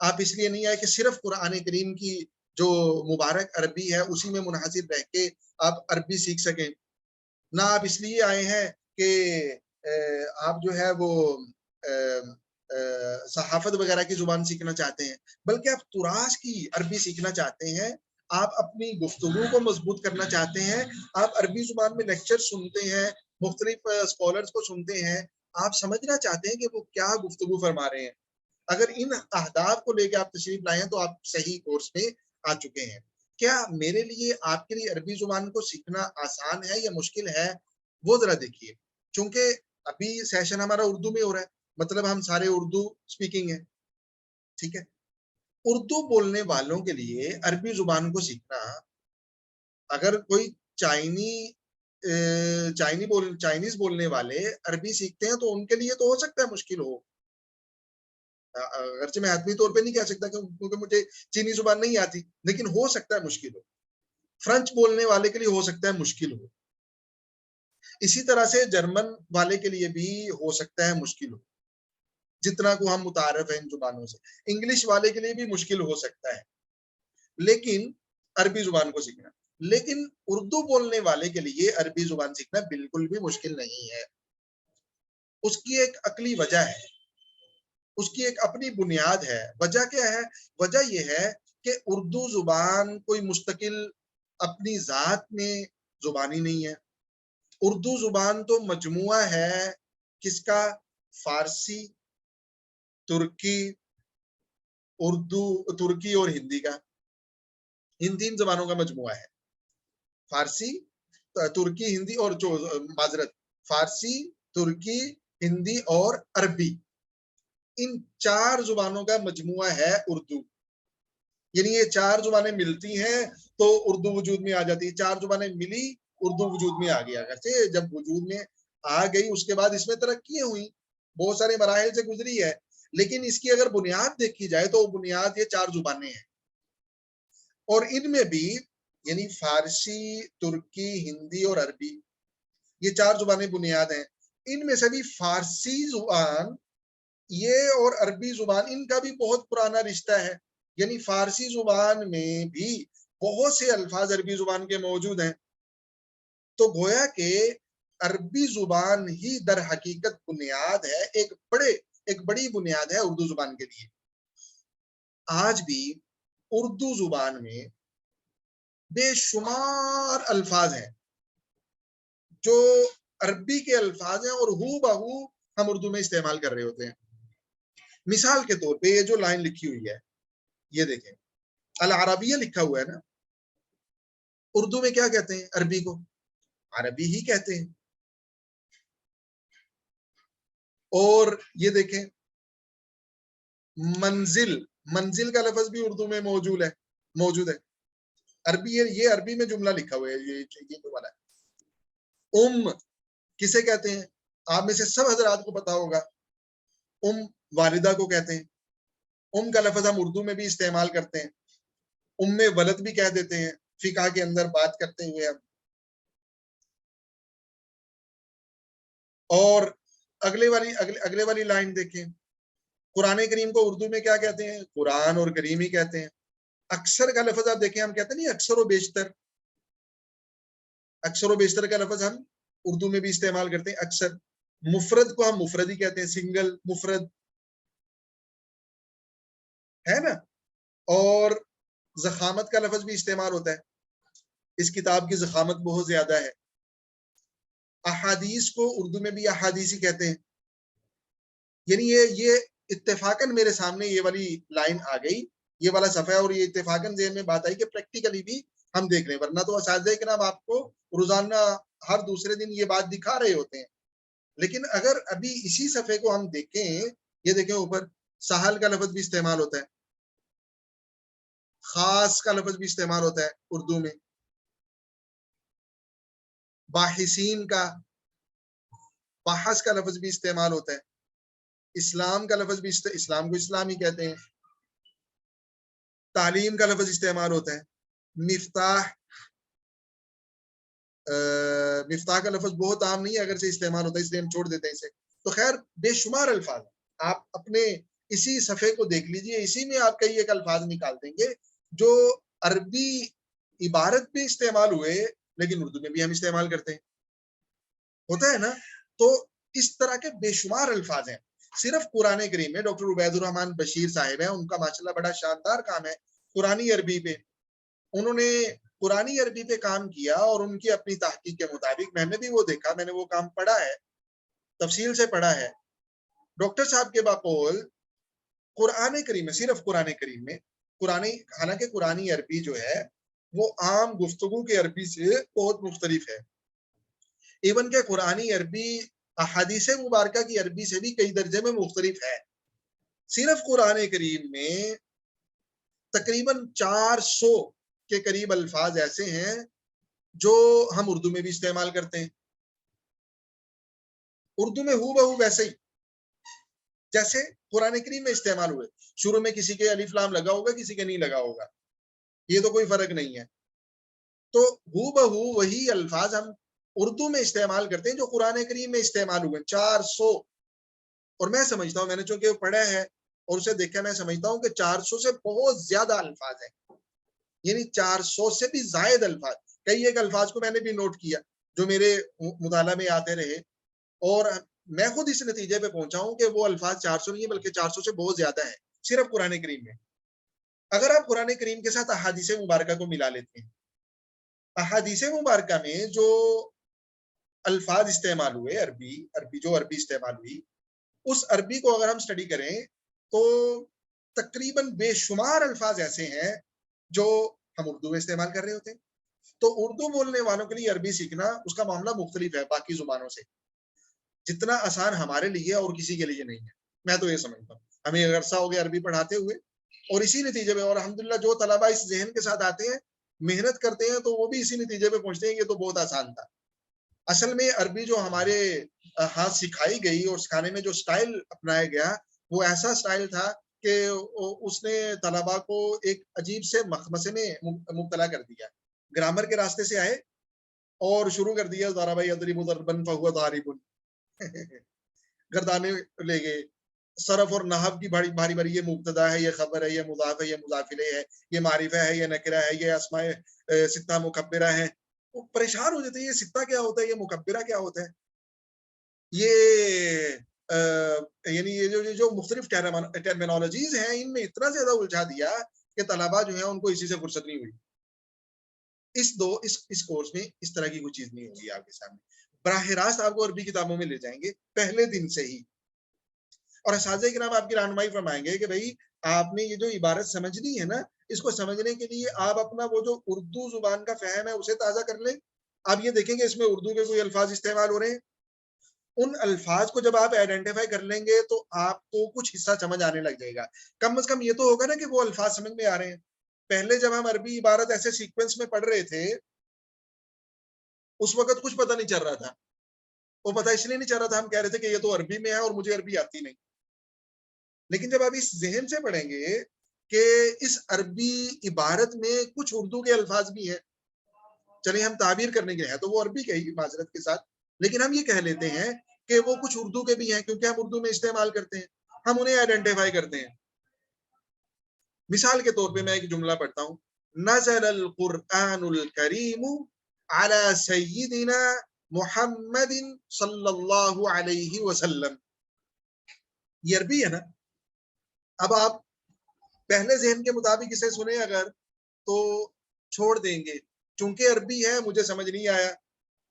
آپ اس لیے نہیں آئے کہ صرف قرآن کریم کی جو مبارک عربی ہے اسی میں منحصر رہ کے آپ عربی سیکھ سکیں. نہ آپ اس لیے آئے ہیں کہ آپ جو ہے وہ صحافت وغیرہ کی زبان سیکھنا چاہتے ہیں، بلکہ آپ تراث کی عربی سیکھنا چاہتے ہیں، آپ اپنی گفتگو کو مضبوط کرنا چاہتے ہیں، آپ عربی زبان میں لیکچر سنتے ہیں، مختلف اسکالرز کو سنتے ہیں، آپ سمجھنا چاہتے ہیں کہ وہ کیا گفتگو فرما رہے ہیں. اگر ان اہداف کو لے کے آپ تشریف لائے ہیں تو آپ صحیح کورس میں آ چکے ہیں. کیا میرے لیے، آپ کے لیے عربی زبان کو سیکھنا آسان ہے یا مشکل ہے؟ وہ ذرا دیکھیے. چونکہ ابھی سیشن ہمارا اردو میں ہو رہا ہے، مطلب ہم سارے اردو سپیکنگ ہیں، ٹھیک ہے. اردو بولنے والوں کے لیے عربی زبان کو سیکھنا، اگر کوئی چائنیز بولنے والے عربی سیکھتے ہیں تو ان کے لیے تو ہو سکتا ہے مشکل ہو، اگرچہ میں حتمی طور پہ نہیں کہہ سکتا کیونکہ مجھے چینی زبان نہیں آتی، لیکن ہو سکتا ہے مشکل ہو. فرینچ بولنے والے کے لیے ہو سکتا ہے مشکل ہو، اسی طرح سے جرمن والے کے لیے بھی ہو سکتا ہے مشکل ہو، جتنا کو ہم متعارف ہیں ان زبانوں سے. انگلش والے کے لیے بھی مشکل ہو سکتا ہے. لیکن عربی زبان کو سیکھنا، لیکن اردو بولنے والے کے لیے عربی زبان سیکھنا بالکل بھی مشکل نہیں ہے. اس کی ایک عقلی وجہ ہے, اس کی ایک اپنی بنیاد ہے. وجہ کیا ہے؟ وجہ یہ ہے کہ اردو زبان کوئی مستقل اپنی ذات میں زبانی نہیں ہے. اردو زبان تو مجموعہ ہے کس کا؟ فارسی, ترکی, اردو, ترکی اور ہندی کا. ان تین زبانوں کا مجموعہ ہے. فارسی, ترکی, ہندی اور جو معذرت فارسی, ترکی, ہندی اور عربی, ان چار زبانوں کا مجموعہ ہے اردو. یعنی یہ چار زبانیں ملتی ہیں تو اردو وجود میں آ جاتی ہے. چار زبانیں ملی, اردو وجود میں آ گیا. اگرچہ جب وجود میں آ گئی اس کے بعد اس میں ترقیاں ہوئی, بہت سارے مراحل سے گزری ہے, لیکن اس کی اگر بنیاد دیکھی جائے تو بنیاد یہ چار زبانیں ہیں. اور ان میں بھی یعنی فارسی, ترکی, ہندی اور عربی, یہ چار زبانیں بنیاد ہیں. ان میں سے بھی فارسی زبان یہ اور عربی زبان ان کا بھی بہت پرانا رشتہ ہے. یعنی فارسی زبان میں بھی بہت سے الفاظ عربی زبان کے موجود ہیں. تو گویا کہ عربی زبان ہی در حقیقت بنیاد ہے, ایک بڑی بنیاد ہے اردو زبان کے لیے. آج بھی اردو زبان میں بے شمار الفاظ ہیں جو عربی کے الفاظ ہیں اور ہو بہو ہم اردو میں استعمال کر رہے ہوتے ہیں. مثال کے طور پہ یہ جو لائن لکھی ہوئی ہے یہ دیکھیں, العربیہ لکھا ہوا ہے نا, اردو میں کیا کہتے ہیں؟ عربی کو عربی ہی کہتے ہیں. اور یہ دیکھیں منزل, منزل کا لفظ بھی اردو میں موجود ہے. عربی, یہ عربی میں جملہ لکھا ہوا ہے, یہ جو والا ہے. کسے کہتے ہیں؟ آپ میں سے سب حضرات کو پتا ہوگا, والدہ کو کہتے ہیں. کا لفظ ہم اردو میں بھی استعمال کرتے ہیں, ولد بھی کہہ دیتے ہیں فقہ کے اندر بات کرتے ہوئے ہم. اور اگلے والی لائن دیکھیں, قرآن کریم کو اردو میں کیا کہتے ہیں؟ قرآن اور کریم ہی کہتے ہیں. اکثر کا لفظ آپ دیکھیں, ہم کہتے ہیں نہیں اکثر و بیشتر, اکثر و بیشتر کا لفظ ہم اردو میں بھی استعمال کرتے ہیں اکثر. مفرد کو ہم مفرد ہی کہتے ہیں, سنگل مفرد ہے نا. اور ضخامت کا لفظ بھی استعمال ہوتا ہے, اس کتاب کی ضخامت بہت زیادہ ہے. احادیث کو اردو میں بھی احادیث ہی کہتے ہیں. یعنی یہ اتفاقاً میرے سامنے یہ والی لائن آ گئی, یہ والا صفحہ, اور یہ اتفاقاً ذہن میں بات آئی کہ پریکٹیکلی بھی ہم دیکھ رہے ہیں, ورنہ تو اساتذہ کرام آپ کو روزانہ ہر دوسرے دن یہ بات دکھا رہے ہوتے ہیں. لیکن اگر ابھی اسی صفحے کو ہم دیکھیں, یہ دیکھیں اوپر ساحل کا لفظ بھی استعمال ہوتا ہے, خاص کا لفظ بھی استعمال ہوتا ہے اردو میں, باحثین کا, باحث کا لفظ بھی استعمال ہوتا ہے, اسلام کا لفظ بھی اسلام کو اسلام ہی کہتے ہیں, تعلیم کا لفظ استعمال ہوتا ہے, مفتاح کا لفظ بہت عام نہیں ہے اگر سے استعمال ہوتا ہے, اس لیے ہم چھوڑ دیتے ہیں اسے. تو خیر بے شمار الفاظ, آپ اپنے اسی صفحے کو دیکھ لیجئے, اسی میں آپ کئی ایک الفاظ نکال دیں گے جو عربی عبارت بھی استعمال ہوئے لیکن اردو میں بھی ہم استعمال کرتے ہیں, ہوتا ہے نا. تو اس طرح کے بے شمار الفاظ ہیں. صرف قرآن کریم میں ڈاکٹر عبید الرحمان بشیر صاحب ہیں, ان کا ماشاءاللہ بڑا شاندار کام ہے قرآن عربی پہ. انہوں نے قرآن عربی پہ کام کیا اور ان کی اپنی تحقیق کے مطابق میں نے بھی وہ دیکھا, میں نے وہ کام پڑھا ہے, تفصیل سے پڑھا ہے. ڈاکٹر صاحب کے بقول قرآن کریم میں, صرف قرآن کریم میں, حالانکہ قرآن عربی جو ہے وہ عام گفتگو کے عربی سے بہت مختلف ہے. ایون کہ قرآن عربی احادیث مبارکہ کی عربی سے بھی کئی درجے میں مختلف ہے. صرف قرآن کریم میں تقریباً 400 کے قریب الفاظ ایسے ہیں جو ہم اردو میں بھی استعمال کرتے ہیں. اردو میں ہو بہو ویسے ہی جیسے قرآن کریم میں استعمال ہوئے. شروع میں کسی کے الف لام لگا ہوگا, کسی کے نہیں لگا ہوگا, یہ تو کوئی فرق نہیں ہے. تو ہو بہو وہی الفاظ ہم اردو میں استعمال کرتے ہیں جو قرآن کریم میں استعمال ہوئے 400. اور میں سمجھتا ہوں, میں نے چونکہ پڑھا ہے اور اسے دیکھا, میں سمجھتا ہوں کہ 400 سے بہت زیادہ الفاظ ہیں. یعنی 400 سے بھی زائد الفاظ. کئی ایک الفاظ کو میں نے بھی نوٹ کیا جو میرے مطالعہ میں آتے رہے, اور میں خود اس نتیجے پہ پہنچا ہوں کہ وہ الفاظ 400 نہیں ہے بلکہ 400 سے بہت زیادہ ہے صرف قرآن کریم میں. اگر آپ قرآن کریم کے ساتھ احادیث مبارکہ کو ملا لیتے ہیں, احادیث مبارکہ میں جو الفاظ استعمال ہوئے, عربی استعمال ہوئی, اس عربی کو اگر ہم اسٹڈی کریں تو تقریباً بے شمار الفاظ ایسے ہیں جو ہم اردو میں استعمال کر رہے ہوتے ہیں. تو اردو بولنے والوں کے لیے عربی سیکھنا اس کا معاملہ مختلف ہے باقی زبانوں سے. جتنا آسان ہمارے لیے اور کسی کے لیے نہیں ہے, میں تو یہ سمجھتا ہوں. ہمیں عرصہ ہو گیا عربی پڑھاتے ہوئے, اور اسی نتیجے میں, اور الحمدللہ جو طلبہ اس ذہن کے ساتھ آتے ہیں, محنت کرتے ہیں, تو وہ بھی اسی نتیجے پہ پہنچتے ہیں کہ یہ تو بہت آسان تھا. اصل میں عربی جو ہمارے ہاتھ سکھائی گئی اور سکھانے میں جو سٹائل اپنایا گیا, وہ ایسا سٹائل تھا کہ اس نے طلبہ کو ایک عجیب سے مخمسے میں مبتلا کر دیا. گرامر کے راستے سے آئے اور شروع کر دیا ضرب یضرب ضربا فهو ضارب, گردانے لے گئے. صرف اور نحو کی بھاری بھاری, یہ مبتدا ہے, یہ خبر ہے, یہ مضاف ہے, یہ مضاف الیہ ہے, یہ معرفہ ہے, یہ نکرہ ہے, یہ اسماء ستہ مکبرہ ہے. وہ پریشان ہو جاتے ہیں, یہ ستہ کیا ہوتا ہے, یہ مکبرہ کیا ہوتا ہے, یہ یعنی یہ جو مختلف ٹرمینالوجیز ہیں, ان میں اتنا زیادہ الجھا دیا کہ طلبہ جو ہیں ان کو اسی سے فرصت نہیں ہوئی. اس کورس میں اس طرح کی کوئی چیز نہیں ہوگی آپ کے سامنے. براہ راست آپ کو عربی کتابوں میں لے جائیں گے پہلے دن سے ہی, اور اساتذہ کرام آپ کی رہنمائی فرمائیں گے کہ بھائی آپ نے یہ جو عبارت سمجھنی ہے نا, اس کو سمجھنے کے لیے آپ اپنا وہ جو اردو زبان کا فہم ہے اسے تازہ کر لیں. آپ یہ دیکھیں گے اس میں اردو کے کوئی الفاظ استعمال ہو رہے ہیں, ان الفاظ کو جب آپ آئیڈینٹیفائی کر لیں گے تو آپ کو کچھ حصہ سمجھ آنے لگ جائے گا. کم از کم یہ تو ہوگا نا کہ وہ الفاظ سمجھ میں آ رہے ہیں. پہلے جب ہم عربی عبارت ایسے سیکوینس میں پڑھ رہے تھے, اس وقت کچھ پتہ نہیں چل رہا تھا. وہ پتہ اس لیے نہیں چل رہا تھا, ہم کہہ رہے تھے کہ یہ تو عربی میں ہے اور مجھے عربی آتی نہیں. لیکن جب آپ اس ذہن سے پڑھیں گے کہ اس عربی عبارت میں کچھ اردو کے الفاظ بھی ہیں, چلیں ہم تعبیر کرنے کے ہیں تو وہ عربی کے ہی معذرت کے ساتھ, لیکن ہم یہ کہہ لیتے ہیں کہ وہ کچھ اردو کے بھی ہیں کیونکہ ہم اردو میں استعمال کرتے ہیں, ہم انہیں آئیڈینٹیفائی کرتے ہیں. مثال کے طور پہ میں ایک جملہ پڑھتا ہوں, نزل القرآن الکریم علی سیدنا محمد صلی اللہ علیہ وسلم. یہ عربی ہے نا. اب آپ پہلے ذہن کے مطابق اسے سنیں اگر تو چھوڑ دیں گے, چونکہ عربی ہے مجھے سمجھ نہیں آیا.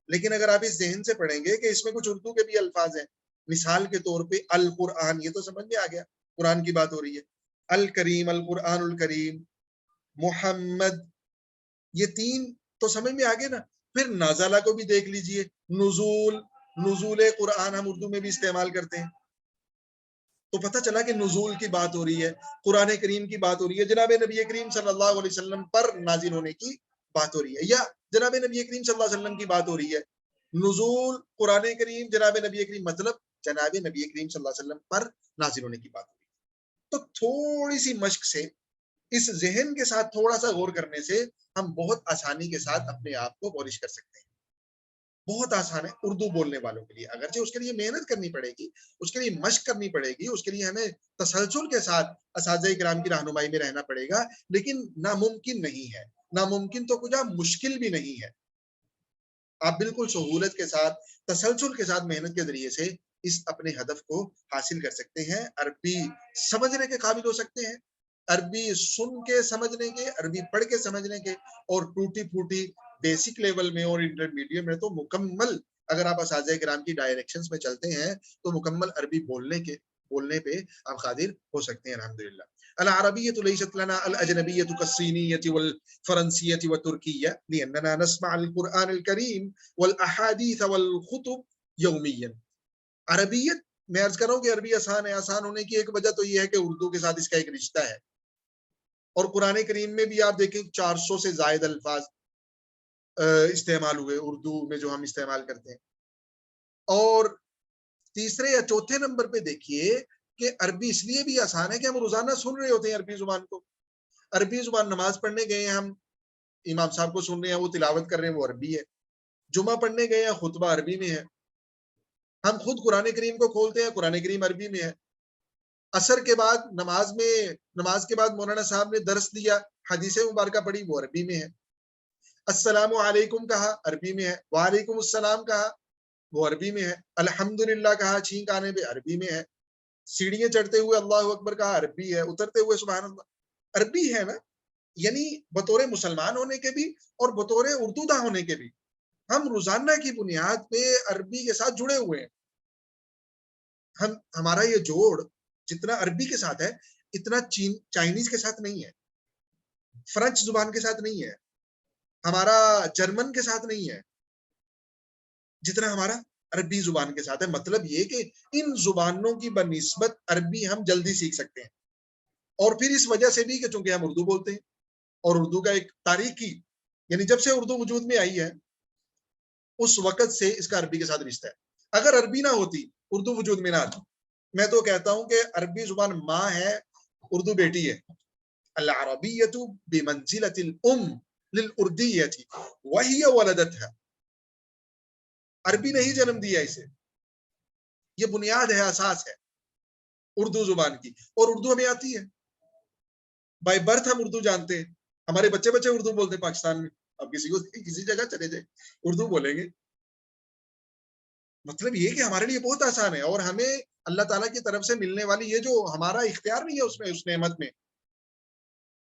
لیکن اگر آپ اس ذہن سے پڑھیں گے کہ اس میں کچھ اردو کے بھی الفاظ ہیں, مثال کے طور پہ القرآن, یہ تو سمجھ میں آ گیا قرآن کی بات ہو رہی ہے. الکریم, القرآن الکریم, محمد, یہ تین تو سمجھ میں آ گئے نا. پھر نازلہ کو بھی دیکھ لیجئے, نزول, نزول قرآن ہم اردو میں بھی استعمال کرتے ہیں, تو پتہ چلا کہ نزول کی بات ہو رہی ہے, قرآن کریم کی بات ہو رہی ہے, جناب نبی کریم صلی اللہ علیہ وسلم پر نازل ہونے کی بات ہو رہی ہے, یا جناب نبی کریم صلی اللہ علیہ وسلم کی بات ہو رہی ہے. نزول قرآن کریم, جناب نبی کریم مطلب جناب نبی کریم صلی اللہ علیہ وسلم پر نازل ہونے کی بات ہو رہی ہے. تو تھوڑی سی مشق سے, اس ذہن کے ساتھ تھوڑا سا غور کرنے سے ہم بہت آسانی کے ساتھ اپنے آپ کو پالش کر سکتے ہیں. بہت آسان ہے اردو بولنے والوں کے لیے, اگرچہ اس کے لیے محنت کرنی پڑے گی, اس کے لیے مشق کرنی پڑے گی, اس کے لیے ہمیں تسلسل کے ساتھ اساتذہ کرام کی رہنمائی میں رہنا پڑے گا, لیکن ناممکن نہیں ہے. ناممکن تو کچھ مشکل بھی نہیں ہے. آپ بالکل سہولت کے ساتھ, تسلسل کے ساتھ, محنت کے ذریعے سے اس اپنے ہدف کو حاصل کر سکتے ہیں. عربی سمجھنے کے قابل ہو سکتے ہیں, عربی سن کے سمجھنے کے, عربی پڑھ کے سمجھنے کے, اور ٹوٹی پھوٹی بیسک لیول میں اور انٹرمیڈیٹ میں تو مکمل, اگر آپ اساتذہ کرام کی ڈائریکشنز میں چلتے ہیں تو مکمل عربی بولنے پہ آپ قادر ہو سکتے ہیں الحمدللہ. العربیۃ لیست لنا الاجنبیۃ کالصینیۃ والفرنسیۃ والترکیہ لاننا نسمع القرآن الکریم والاحادیث والخطب یومیا. عربیت, میں عرض کر رہا ہوں کہ عربی آسان ہے. آسان ہونے کی ایک وجہ تو یہ ہے کہ اردو کے ساتھ اس کا ایک رشتہ ہے, اور قرآن کریم میں بھی آپ دیکھیں 400 سے زائد الفاظ استعمال ہوئے اردو میں جو ہم استعمال کرتے ہیں. اور تیسرے یا چوتھے نمبر پہ دیکھیے کہ عربی اس لیے بھی آسان ہے کہ ہم روزانہ سن رہے ہوتے ہیں عربی زبان کو. عربی زبان نماز پڑھنے گئے ہیں, ہم امام صاحب کو سن رہے ہیں, وہ تلاوت کر رہے ہیں, وہ عربی ہے. جمعہ پڑھنے گئے ہیں, خطبہ عربی میں ہے. ہم خود قرآن کریم کو کھولتے ہیں, قرآن کریم عربی میں ہے. اثر کے بعد نماز کے بعد مولانا صاحب نے درس دیا، حدیث مبارکہ پڑھی، وہ عربی میں ہے. السلام علیکم کہا، عربی میں ہے. وعلیکم السلام کہا، وہ عربی میں ہے. الحمدللہ کہا چھینک آنے پہ، عربی میں ہے. سیڑھیاں چڑھتے ہوئے اللہ اکبر کہا، عربی ہے. اترتے ہوئے سبحان اللہ، عربی ہے نا. یعنی بطور مسلمان ہونے کے بھی اور بطور اردو داں ہونے کے بھی ہم روزانہ کی بنیاد پہ عربی کے ساتھ جڑے ہوئے ہیں. ہمارا یہ جوڑ جتنا عربی کے ساتھ ہے اتنا چائنیز کے ساتھ نہیں ہے، فرنچ زبان کے ساتھ نہیں ہے، ہمارا جرمن کے ساتھ نہیں ہے، جتنا ہمارا عربی زبان کے ساتھ ہے. مطلب یہ کہ ان زبانوں کی بنسبت عربی ہم جلدی سیکھ سکتے ہیں. اور پھر اس وجہ سے بھی کہ چونکہ ہم اردو بولتے ہیں اور اردو کا ایک تاریخی، یعنی جب سے اردو وجود میں آئی ہے اس وقت سے اس کا عربی کے ساتھ رشتہ ہے. اگر عربی نہ ہوتی، اردو وجود میں نہ آتی، میں تو کہتا ہوں کہ عربی زبان ماں ہے، اردو بیٹی ہے. العربیۃ بمنزلۃ الام للاردیۃ وہی ولدتها. عربی نے ہی جنم دیا اسے، یہ بنیاد ہے، اساس ہے اردو زبان کی. اور اردو ہمیں آتی ہے، بائی برتھ ہم اردو جانتے ہیں. ہمارے بچے اردو بولتے ہیں پاکستان میں. اب کسی کو کسی جگہ چلے جائے اردو بولیں گے. مطلب یہ کہ ہمارے لیے بہت آسان ہے. اور ہمیں اللہ تعالیٰ کی طرف سے ملنے والی یہ جو ہمارا اختیار نہیں ہے اس میں، اس نعمت میں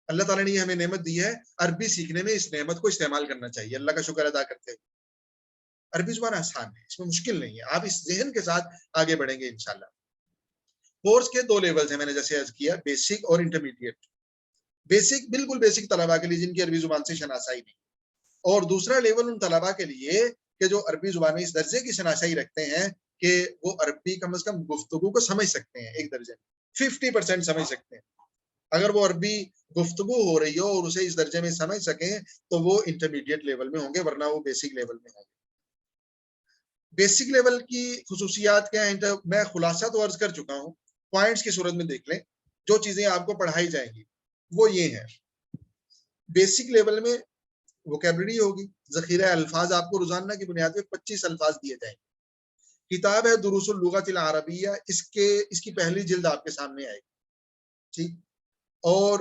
اللہ تعالیٰ نے یہ ہمیں نعمت دی ہے، عربی سیکھنے میں اس نعمت کو استعمال کرنا چاہیے اللہ کا شکر ادا کرتے ہوئے. عربی زبان آسان ہے، اس میں مشکل نہیں ہے. آپ اس ذہن کے ساتھ آگے بڑھیں گے انشاءاللہ. کورس کے 2 لیولز ہیں، میں نے جیسے عرض کیا، بیسک اور انٹرمیڈیٹ. بیسک بالکل بیسک طلباء کے لیے جن کی عربی زبان سے شناسائی نہیں. اور دوسرا لیول ان طلباء کے لیے کہ جو عربی زبان میں اس درجے کی شناسائی رکھتے ہیں کہ وہ عربی کم از کم گفتگو کو سمجھ سکتے ہیں، ایک درجے میں 50% سمجھ سکتے ہیں. اگر وہ عربی گفتگو ہو رہی ہو اور اسے اس درجے میں سمجھ سکیں تو وہ انٹرمیڈیٹ لیول میں ہوں گے، ورنہ وہ بیسک لیول میں ہوں گے. بیسک لیول کی خصوصیات کیا ہیں میں خلاصہ تو عرض کر چکا ہوں، پوائنٹس کی صورت میں دیکھ لیں. جو چیزیں آپ کو پڑھائی جائیں گی وہ یہ ہیں. بیسک لیول میں ووکیبلری ہوگی، ذخیرہ الفاظ آپ کو روزانہ کی بنیاد پہ 25 الفاظ دیے جائیں گے. کتاب ہے دروس اللغۃ العربیہ، اس کی پہلی جلد آپ کے سامنے آئے گی. ٹھیک. اور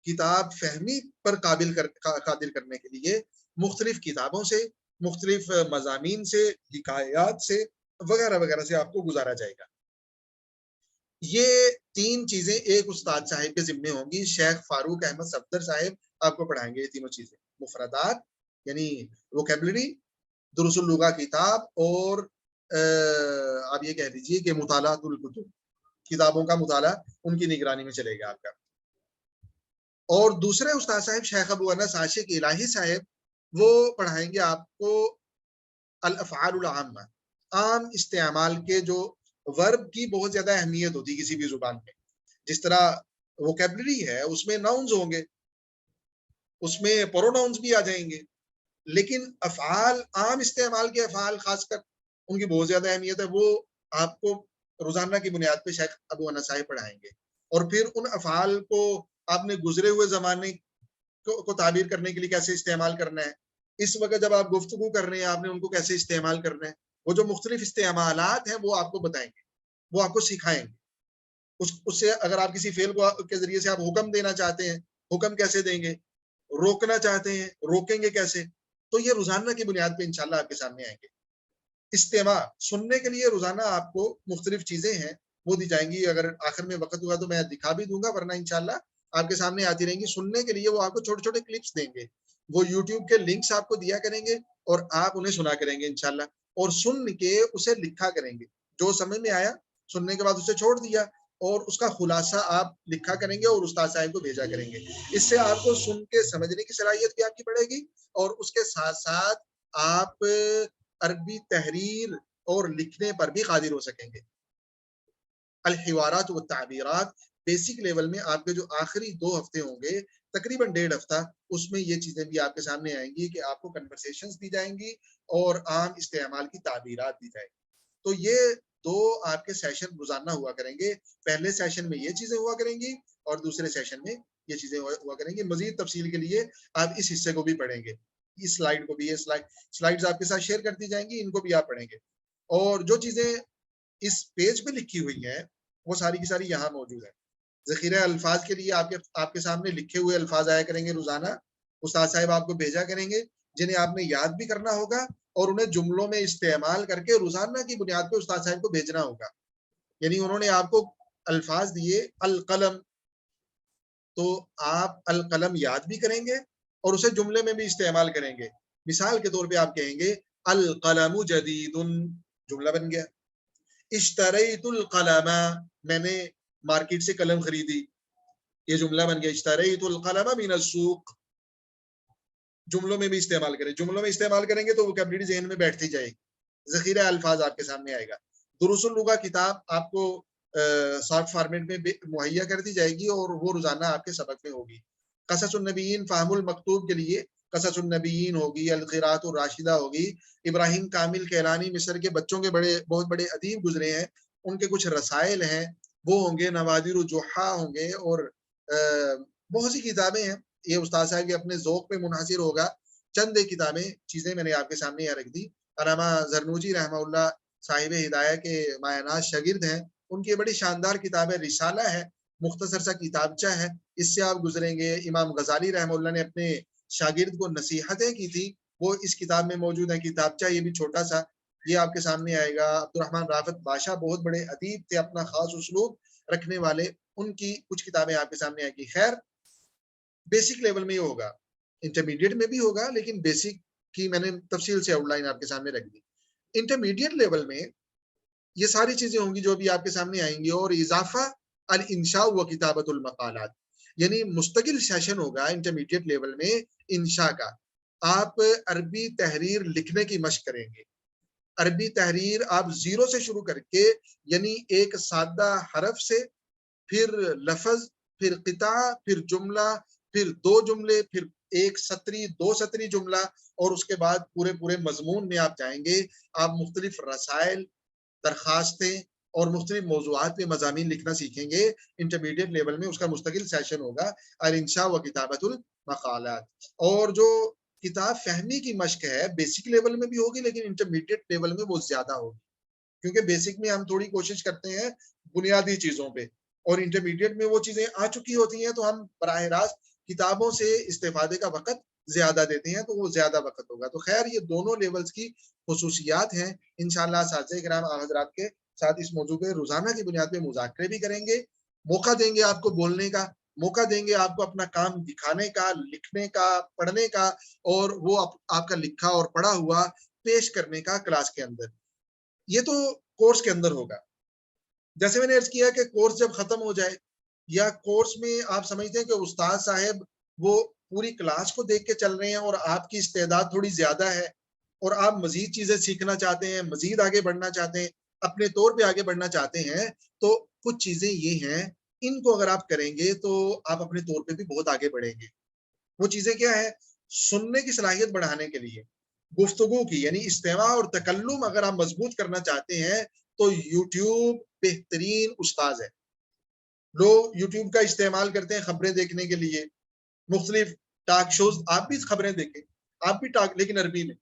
کتاب فہمی پر قادر کرنے کے لیے مختلف کتابوں سے، مختلف مضامین سے، حکایات سے وغیرہ وغیرہ سے آپ کو گزارا جائے گا. یہ 3 چیزیں ایک استاد صاحب کے ذمے ہوں گی. شیخ فاروق احمد صفدر صاحب آپ کو پڑھائیں گے یہ تینوں چیزیں. مفردات یعنی ووکیبلری، دروس اللغہ کتاب، اور آپ یہ کہہ دیجئے کہ مطالعات الکتب، کتابوں کا مطالعہ ان کی نگرانی میں چلے گا آپ کا. اور دوسرے استاد صاحب شیخ ابو انس عاشق الہی صاحب وہ پڑھائیں گے آپ کو الافعال العامہ، عام استعمال کے جو ورب کی بہت زیادہ اہمیت ہوتی ہے کسی بھی زبان میں. جس طرح ووکیبلری ہے اس میں ناؤنز ہوں گے، اس میں پروناؤنز بھی آ جائیں گے، لیکن افعال، عام استعمال کے افعال خاص کر ان کی بہت زیادہ اہمیت ہے. وہ آپ کو روزانہ کی بنیاد پہ شیخ ابو انس صاحب پڑھائیں گے. اور پھر ان افعال کو آپ نے گزرے ہوئے زمانے کو تعبیر کرنے کے لیے کیسے استعمال کرنا ہے، اس وقت جب آپ گفتگو کر رہے ہیں آپ نے ان کو کیسے استعمال کرنا ہے، وہ جو مختلف استعمالات ہیں وہ آپ کو بتائیں گے، وہ آپ کو سکھائیں گے. اس سے اگر آپ کسی فعل کے ذریعے سے آپ حکم دینا چاہتے ہیں، حکم کیسے دیں گے، روکنا چاہتے ہیں روکیں گے کیسے. تو یہ روزانہ کی بنیاد پہ انشاءاللہ آپ کے سامنے آئیں گے. استماع سننے کے لیے روزانہ آپ کو مختلف چیزیں ہیں وہ دی جائیں گی. اگر آخر میں وقت ہوا تو میں دکھا بھی دوں گا، ورنہ انشاءاللہ آپ کے سامنے آتی رہیں گی. سننے کے لیے وہ آپ کو چھوٹے چھوٹے کلپس دیں گے، وہ یوٹیوب کے لنکس آپ کو دیا کریں گے اور آپ انہیں سنا کریں گے انشاءاللہ. اور سن کے اسے لکھا کریں گے، جو سمجھ میں آیا سننے کے بعد اسے چھوڑ دیا اور اس کا خلاصہ آپ لکھا کریں گے اور استاد صاحب کو بھیجا کریں گے. اس سے آپ کو سن کے سمجھنے کی صلاحیت بھی آپ کی بڑھے گی اور اس کے ساتھ ساتھ آپ عربی تحریر اور لکھنے پر بھی قادر ہو سکیں گے. الحوارات و تعبیرات بیسک لیول میں آپ کے جو آخری 2 ہفتے ہوں گے، تقریباً 1.5 ہفتہ، اس میں یہ چیزیں بھی آپ کے سامنے آئیں گی کہ آپ کو کنورسیشنز دی جائیں گی اور عام استعمال کی تعبیرات دی جائیں گی. تو یہ 2 آپ کے سیشن روزانہ ہوا کریں گے. پہلے سیشن میں یہ چیزیں ہوا کریں گی اور دوسرے سیشن میں یہ چیزیں ہوا کریں گی. مزید تفصیل کے لیے آپ اس حصے کو بھی پڑھیں گے، اس سلائیڈ کو بھی، یہ سلائیڈز آپ کے ساتھ شیئر کرتی جائیں گی، ان کو بھی آپ پڑھیں گے. اور جو چیزیں اس پیج پہ لکھی ہوئی ہیں وہ ساری کی ساری یہاں موجود ہے. ذخیرہ الفاظ کے لیے آپ کے سامنے لکھے ہوئے الفاظ آیا کریں گے روزانہ. استاد صاحب آپ کو بھیجا کریں گے جنہیں آپ نے یاد بھی کرنا ہوگا اور انہیں جملوں میں استعمال کر کے روزانہ کی بنیاد پہ استاد صاحب کو بھیجنا ہوگا. یعنی انہوں نے آپ کو الفاظ دیے القلم، تو آپ القلم یاد بھی کریں گے اور اسے جملے میں بھی استعمال کریں گے. مثال کے طور پہ آپ کہیں گے القلم جدید، جملہ بن گیا. اشتریت القلم، میں نے مارکیٹ سے قلم خریدی، یہ جملہ بن گیا. اشتریت القلم من السوق، جملوں میں بھی استعمال کریں. جملوں میں استعمال کریں گے تو ووکیبلری ذہن میں بیٹھتی جائے گی، ذخیرہ الفاظ آپ کے سامنے آئے گا. دروس اللغہ کتاب آپ کو سافٹ فارمیٹ میں مہیا کر دی جائے گی اور وہ روزانہ آپ کے سبق میں ہوگی. قصص النبیین فہم المکتوب کے لیے قصص النبیین ہوگی، القراءۃ الراشدہ ہوگی. ابراہیم کامل کیلانی مصر کے بچوں کے بہت بڑے ادیب گزرے ہیں، ان کے کچھ رسائل ہیں وہ ہوں گے. نوادر الجحا ہوں گے اور بہت سی کتابیں ہیں. یہ استاد صاحب کے اپنے ذوق پہ منحصر ہوگا. چند کتابیں چیزیں میں نے آپ کے سامنے یہاں رکھ دی. علامہ زرنوجی رحمہ اللہ صاحب ہدایہ کے مایہ شاگرد ہیں، ان کی بڑی شاندار کتاب ہے، رسالہ ہے، مختصر سا کتابچہ ہے، اس سے آپ گزریں گے. امام غزالی رحمہ اللہ نے اپنے شاگرد کو نصیحتیں کی تھی، وہ اس کتاب میں موجود ہے. کتابچہ یہ بھی چھوٹا سا، یہ آپ کے سامنے آئے گا. عبد الرحمن رافت بادشاہ بہت بڑے ادیب تھے، اپنا خاص اسلوب رکھنے والے، ان کی کچھ کتابیں آپ کے سامنے آئے گی. خیر بیسک لیول میں یہ ہوگا، انٹرمیڈیٹ میں بھی ہوگا، لیکن بیسک کی میں نے تفصیل سے آؤٹ لائن آپ کے سامنے رکھ دی. انٹرمیڈیٹ لیول میں یہ ساری چیزیں ہوں گی جو بھی آپ کے سامنے آئیں گی. اور اضافہ الانشاء و کتابت المقالات، یعنی مستقل سیشن ہوگا انٹرمیڈیٹ لیول میں انشاء کا. آپ عربی تحریر لکھنے کی مشق کریں گے. عربی تحریر آپ زیرو سے شروع کر کے، یعنی ایک سادہ حرف سے، پھر لفظ، پھر قطع، پھر جملہ، پھر دو جملے، پھر ایک سطری، دو سطری جملہ، اور اس کے بعد پورے مضمون میں آپ جائیں گے. آپ مختلف رسائل، درخواستیں اور مختلف موضوعات پہ مضامین لکھنا سیکھیں گے. انٹرمیڈیٹ لیول میں اس کا مستقل سیشن ہوگا الانشاء و کتابت المقالات. اور جو کتاب فہمی کی مشق ہے بیسک لیول میں بھی ہوگی، لیکن انٹرمیڈیٹ لیول میں وہ زیادہ ہوگی، کیونکہ بیسک میں ہم تھوڑی کوشش کرتے ہیں بنیادی چیزوں پہ، اور انٹرمیڈیٹ میں وہ چیزیں آ چکی ہوتی ہیں تو ہم براہ راست کتابوں سے استفادے کا وقت زیادہ دیتے ہیں، تو وہ زیادہ وقت ہوگا. تو خیر یہ دونوں لیولز کی خصوصیات ہیں. انشاءاللہ اساتذہ کرام حضرات کے ساتھ اس موضوع پہ روزانہ کی بنیاد پہ مذاکرے بھی کریں گے. موقع دیں گے آپ کو بولنے کا، موقع دیں گے آپ کو اپنا کام دکھانے کا، لکھنے کا، پڑھنے کا، اور وہ آپ کا لکھا اور پڑھا ہوا پیش کرنے کا کلاس کے اندر. یہ تو کورس کے اندر ہوگا. جیسے میں نے عرض کیا کہ کورس جب ختم ہو جائے، یا کورس میں آپ سمجھتے ہیں کہ استاد صاحب وہ پوری کلاس کو دیکھ کے چل رہے ہیں اور آپ کی استعداد تھوڑی زیادہ ہے اور آپ مزید چیزیں سیکھنا چاہتے ہیں، مزید آگے بڑھنا چاہتے ہیں، اپنے طور پہ آگے بڑھنا چاہتے ہیں، تو کچھ چیزیں یہ ہیں، ان کو اگر آپ کریں گے تو آپ اپنے طور پہ بھی بہت آگے بڑھیں گے. وہ چیزیں کیا ہے؟ سننے کی صلاحیت بڑھانے کے لیے، گفتگو کی یعنی استماع اور تکلم اگر آپ مضبوط کرنا چاہتے ہیں تو یوٹیوب بہترین استاذ ہے. لوگ یوٹیوب کا استعمال کرتے ہیں خبریں دیکھنے کے لیے، مختلف ٹاک شوز، آپ بھی خبریں دیکھیں، آپ بھی ٹاک، لیکن عربی میں.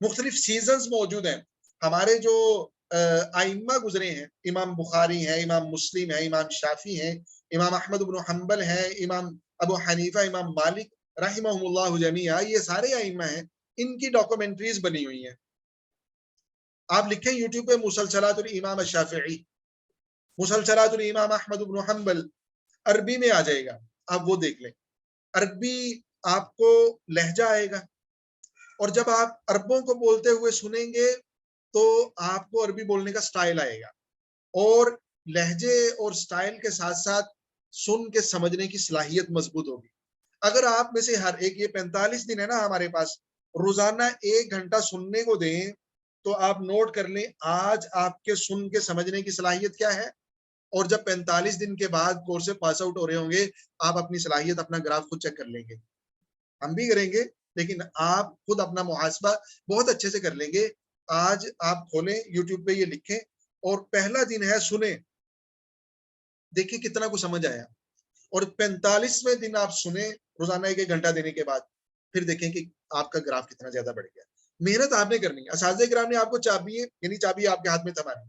مختلف سیزنز موجود ہیں. ہمارے جو ائمہ گزرے ہیں، امام بخاری ہیں، امام مسلم ہیں، امام شافعی ہیں، امام احمد بن حنبل ہیں، امام ابو حنیفہ، امام مالک رحمہم اللہ جمیعا، یہ سارے ائمہ ہیں، ان کی ڈاکومنٹریز بنی ہوئی ہیں. آپ لکھیں یوٹیوب پہ مسلسلات الامام الشافعی، مسلسلات الامام احمد بن حنبل، عربی میں آ جائے گا، آپ وہ دیکھ لیں. عربی آپ کو لہجہ آئے گا، اور جب آپ عربوں کو بولتے ہوئے سنیں گے تو آپ کو عربی بولنے کا سٹائل آئے گا، اور لہجے اور سٹائل کے ساتھ ساتھ سن کے سمجھنے کی صلاحیت مضبوط ہوگی. اگر آپ میں سے ہر ایک، یہ 45 دن ہے نا ہمارے پاس، روزانہ 1 گھنٹہ سننے کو دیں تو آپ نوٹ کر لیں آج آپ کے سن کے سمجھنے کی صلاحیت کیا ہے. اور جب 45 دن کے بعد کورس سے پاس آؤٹ ہو رہے ہوں گے، آپ اپنی صلاحیت، اپنا گراف خود چیک کر لیں گے. ہم بھی کریں گے، لیکن آپ خود اپنا محاسبہ بہت اچھے سے کر لیں گے. آج آپ کھولیں یوٹیوب پہ، یہ لکھیں اور پہلا دن ہے سنیں، دیکھیں کتنا کو سمجھ آیا. اور 45ویں دن آپ سنیں روزانہ 1 گھنٹہ دینے کے بعد، پھر دیکھیں کہ آپ کا گراف کتنا زیادہ بڑھ گیا. محنت آپ نے کرنی ہے. اساتذہ کرام نے آپ کو چابی، یعنی چابی آپ کے ہاتھ میں تھمانی،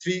3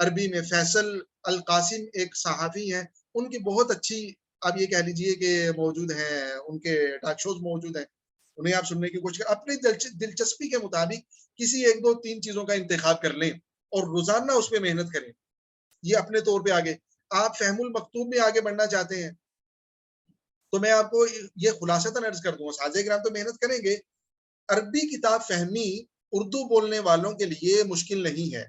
عربی میں فیصل القاسم ایک صحافی ہیں، ان کی بہت اچھی آپ یہ کہہ لیجئے کہ موجود ہیں، ان کے ٹاک شوز موجود ہیں، انہیں آپ سننے کی کوشش کریں، اپنی دلچسپی کے مطابق کسی 1 2 3 چیزوں کا انتخاب کر لیں اور روزانہ اس پہ محنت کریں. یہ اپنے طور پہ آگے آپ فہم المکتوب میں آگے بڑھنا چاہتے ہیں تو میں آپ کو یہ خلاصتاً عرض کر دوں گا، ساذج کرام تو محنت کریں گے. عربی کتاب فہمی اردو بولنے والوں کے لیے مشکل نہیں ہے،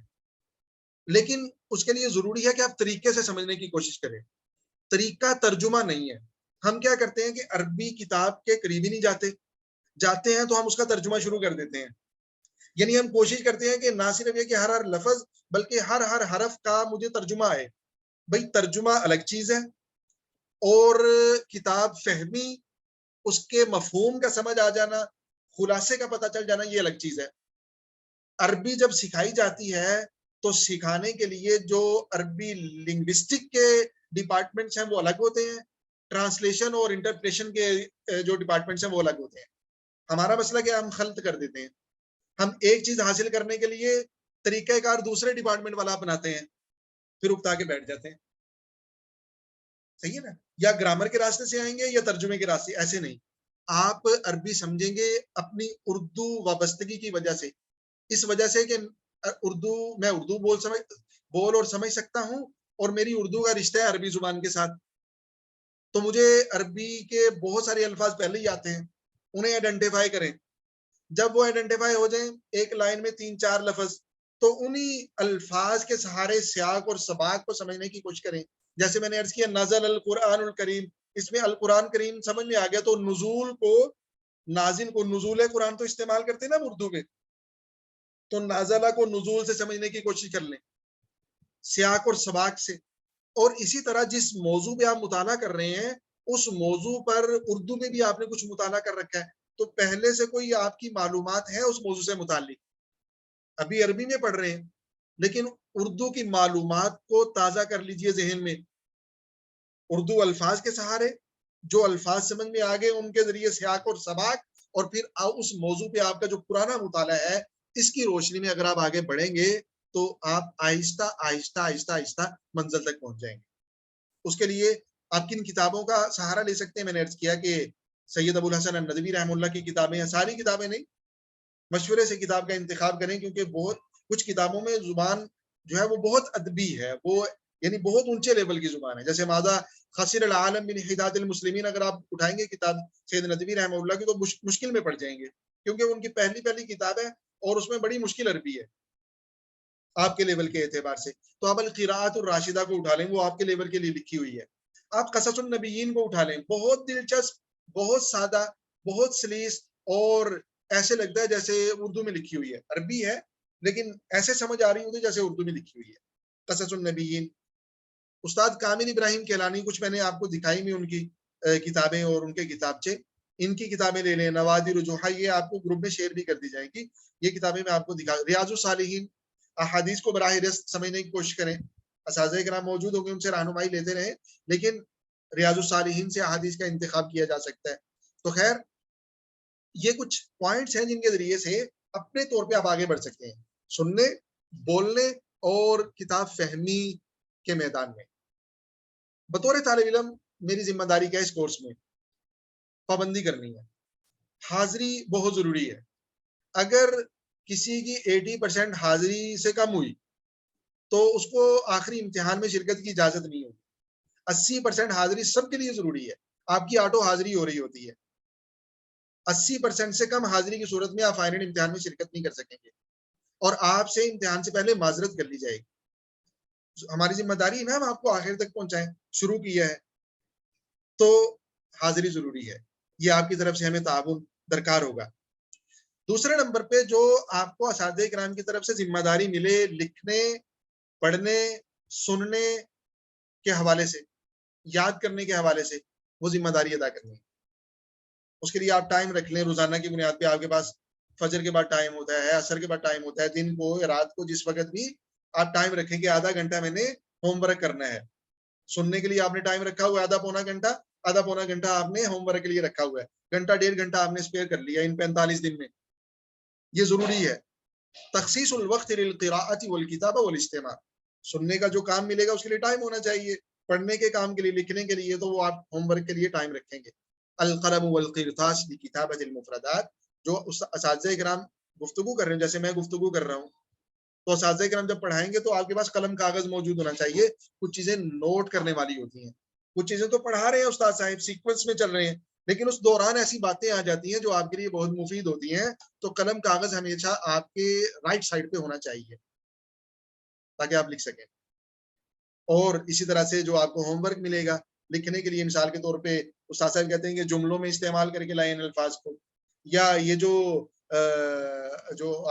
لیکن اس کے لیے ضروری ہے کہ آپ طریقے سے سمجھنے کی کوشش کریں. طریقہ ترجمہ نہیں ہے. ہم کیا کرتے ہیں کہ عربی کتاب کے قریب ہی نہیں جاتے ہیں تو ہم اس کا ترجمہ شروع کر دیتے ہیں. یعنی ہم کوشش کرتے ہیں کہ نہ صرف یہ کہ ہر لفظ بلکہ ہر حرف کا مجھے ترجمہ آئے. بھائی ترجمہ الگ چیز ہے اور کتاب فہمی اس کے مفہوم کا سمجھ آ جانا، خلاصے کا پتہ چل جانا، یہ الگ چیز ہے. عربی جب سکھائی جاتی ہے تو سکھانے کے لیے جو عربی لنگوسٹک کے ڈپارٹمنٹس ہیں وہ الگ ہوتے ہیں، ٹرانسلیشن اور انٹرپریشن کے جو ڈپارٹمنٹس ہیں وہ الگ ہوتے ہیں. ہمارا مسئلہ کیا ہم خلط کر دیتے ہیں، ہم ایک چیز حاصل کرنے کے لیے طریقہ کار دوسرے ڈپارٹمنٹ والا اپناتے ہیں، پھر اکتا کے بیٹھ جاتے ہیں. صحیح ہے نا؟ یا گرامر کے راستے سے آئیں گے یا ترجمے کے راستے، ایسے نہیں. آپ عربی سمجھیں گے اپنی اردو وابستگی کی وجہ سے، اس وجہ سے کہ میں اردو بول اور سمجھ سکتا ہوں اور میری اردو کا رشتہ ہے عربی زبان کے ساتھ، تو مجھے عربی کے بہت سارے الفاظ پہلے ہی آتے ہیں، انہیں آئیڈینٹیفائی کریں. جب وہ آئیڈینٹیفائی ہو جائیں ایک لائن میں 3 4 لفظ، تو انہی الفاظ کے سہارے سیاق اور سباق کو سمجھنے کی کوشش کریں. جیسے میں نے عرض کیا نزل القرآن الکریم، اس میں القرآن کریم سمجھ میں آ گیا تو نزول کو، نازل کو، نزول قرآن تو استعمال کرتے ہیں نا اردو میں، تو نازلہ کو نزول سے سمجھنے کی کوشش کر لیں، سیاق اور سباق سے. اور اسی طرح جس موضوع پہ آپ مطالعہ کر رہے ہیں اس موضوع پر اردو میں بھی آپ نے کچھ مطالعہ کر رکھا ہے تو پہلے سے کوئی آپ کی معلومات ہے اس موضوع سے متعلق. ابھی عربی میں پڑھ رہے ہیں لیکن اردو کی معلومات کو تازہ کر لیجئے ذہن میں، اردو الفاظ کے سہارے جو الفاظ سمجھ میں آ گئے ان کے ذریعے سیاق اور سباق، اور پھر اس موضوع پہ آپ کا جو پرانا مطالعہ ہے اس کی روشنی میں اگر آپ آگے بڑھیں گے تو آپ آہستہ آہستہ آہستہ آہستہ منزل تک پہنچ جائیں گے. اس کے لیے آپ کن کتابوں کا سہارا لے سکتے ہیں؟ میں نے عرض کیا کہ سید ابو الحسن الندوی رحمہ اللہ کی کتابیں ہیں، ساری کتابیں نہیں، مشورے سے کتاب کا انتخاب کریں کیونکہ بہت کچھ کتابوں میں زبان جو ہے وہ بہت ادبی ہے، وہ یعنی بہت اونچے لیول کی زبان ہے. جیسے ماذا خسر العالم من ہدایت المسلمین اگر آپ اٹھائیں گے کتاب سید ندوی رحمہ اللہ کی تو مشکل میں پڑ جائیں گے کیونکہ ان کی پہلی کتاب ہے اور اس میں بڑی مشکل عربی ہے آپ کے لیول کے اعتبار سے. تو آپ القراءۃ الراشدہ کو اٹھا لیں، وہ آپ کے لیول کے لیے لکھی ہوئی ہے. آپ قصص النبیین کو اٹھا لیں، بہت دلچسپ، بہت سادہ، بہت سلیس، اور ایسے لگتا ہے جیسے اردو میں لکھی ہوئی ہے. عربی ہے لیکن ایسے سمجھ آ رہی ہوتی جیسے اردو میں لکھی ہوئی ہے. قصص النبیین، استاد کامل ابراہیم کیلانی، کچھ میں نے آپ کو دکھائی میں ان کی کتابیں اور ان کے کتابچے، ان کی کتابیں لے لیں. نوادر الجوحا، یہ آپ کو گروپ میں شیئر بھی کر دی جائے گی، یہ کتابیں میں آپ کو دکھا. ریاض الصالحین، احادیث کو براہ راست سمجھنے کی کوشش کریں، اساتذہ کرام موجود ہوں گے ان سے رہنمائی لیتے رہیں، لیکن ریاض الصالحین سے احادیث کا انتخاب کیا جا سکتا ہے. تو خیر یہ کچھ پوائنٹس ہیں جن کے ذریعے سے اپنے طور پہ آپ آگے بڑھ سکتے ہیں سننے، بولنے اور کتاب فہمی کے میدان میں. بطور طالب علم میری ذمہ داری کیا ہے اس کورس میں؟ پابندی کرنی ہے. حاضری بہت ضروری ہے. اگر کسی کی 80% حاضری سے کم ہوئی تو اس کو آخری امتحان میں شرکت کی اجازت نہیں ہوگی. 80% حاضری سب کے لیے ضروری ہے. آپ کی آٹو حاضری ہو رہی ہوتی ہے، 80% سے کم حاضری کی صورت میں آپ فائنل امتحان میں شرکت نہیں کر سکیں گے اور آپ سے امتحان سے پہلے معذرت کر لی جائے گی. ہماری ذمہ داری ہے نا ہم آپ کو آخر تک پہنچائیں، شروع کیا ہے تو حاضری ضروری ہے. یہ آپ کی طرف سے ہمیں تعاون درکار ہوگا. دوسرے نمبر پہ جو آپ کو اساتذہ کرام کی طرف سے ذمہ داری ملے لکھنے، پڑھنے، سننے کے حوالے سے، یاد کرنے کے حوالے سے، وہ ذمہ داری ادا کرنی ہے. اس کے لیے آپ ٹائم رکھ لیں. روزانہ کی بنیاد پہ آپ کے پاس فجر کے بعد ٹائم ہوتا ہے، عصر کے بعد ٹائم ہوتا ہے، دن کو یا رات کو جس وقت بھی آپ ٹائم رکھیں کہ آدھا گھنٹہ میں نے ہوم ورک کرنا ہے. سننے کے لیے آپ نے ٹائم رکھا ہوا ہے آدھا پونا گھنٹہ آپ نے ہوم ورک کے لیے رکھا ہوا ہے، گھنٹہ 1.5 گھنٹہ آپ نے اسپیئر کر لیا ان 45 دن میں. یہ ضروری ہے. تخصیص الوقت للقراءة والکتابة والاجتماع. سننے کا جو کام ملے گا اس کے لیے ٹائم ہونا چاہیے, پڑھنے کے کام کے لیے, لکھنے کے لیے تو وہ آپ ہوم ورک کے لیے ٹائم رکھیں گے. القلم والقرطاس لکتابۃ المفردات, جو اساتذہ کرام گفتگو کر رہے ہیں, جیسے میں گفتگو کر رہا ہوں, تو اساتذہ کرام جب پڑھائیں گے تو آپ کے پاس قلم کاغذ موجود ہونا چاہیے, کچھ چیزیں نوٹ کرنے والی ہوتی ہیں, کچھ چیزیں تو پڑھا رہے ہیں استاد صاحب, سیکوینس میں چل رہے ہیں, لیکن اس دوران ایسی باتیں آ جاتی ہیں جو آپ کے لیے بہت مفید ہوتی ہیں, تو قلم کاغذ ہمیشہ آپ کے رائٹ سائڈ پہ ہونا چاہیے تاکہ آپ لکھ سکیں. اور اسی طرح سے جو آپ کو ہوم ورک ملے گا لکھنے کے لیے, مثال کے طور پہ استاد صاحب کہتے ہیں کہ جملوں میں استعمال کر کے لائیں الفاظ کو, یا یہ جو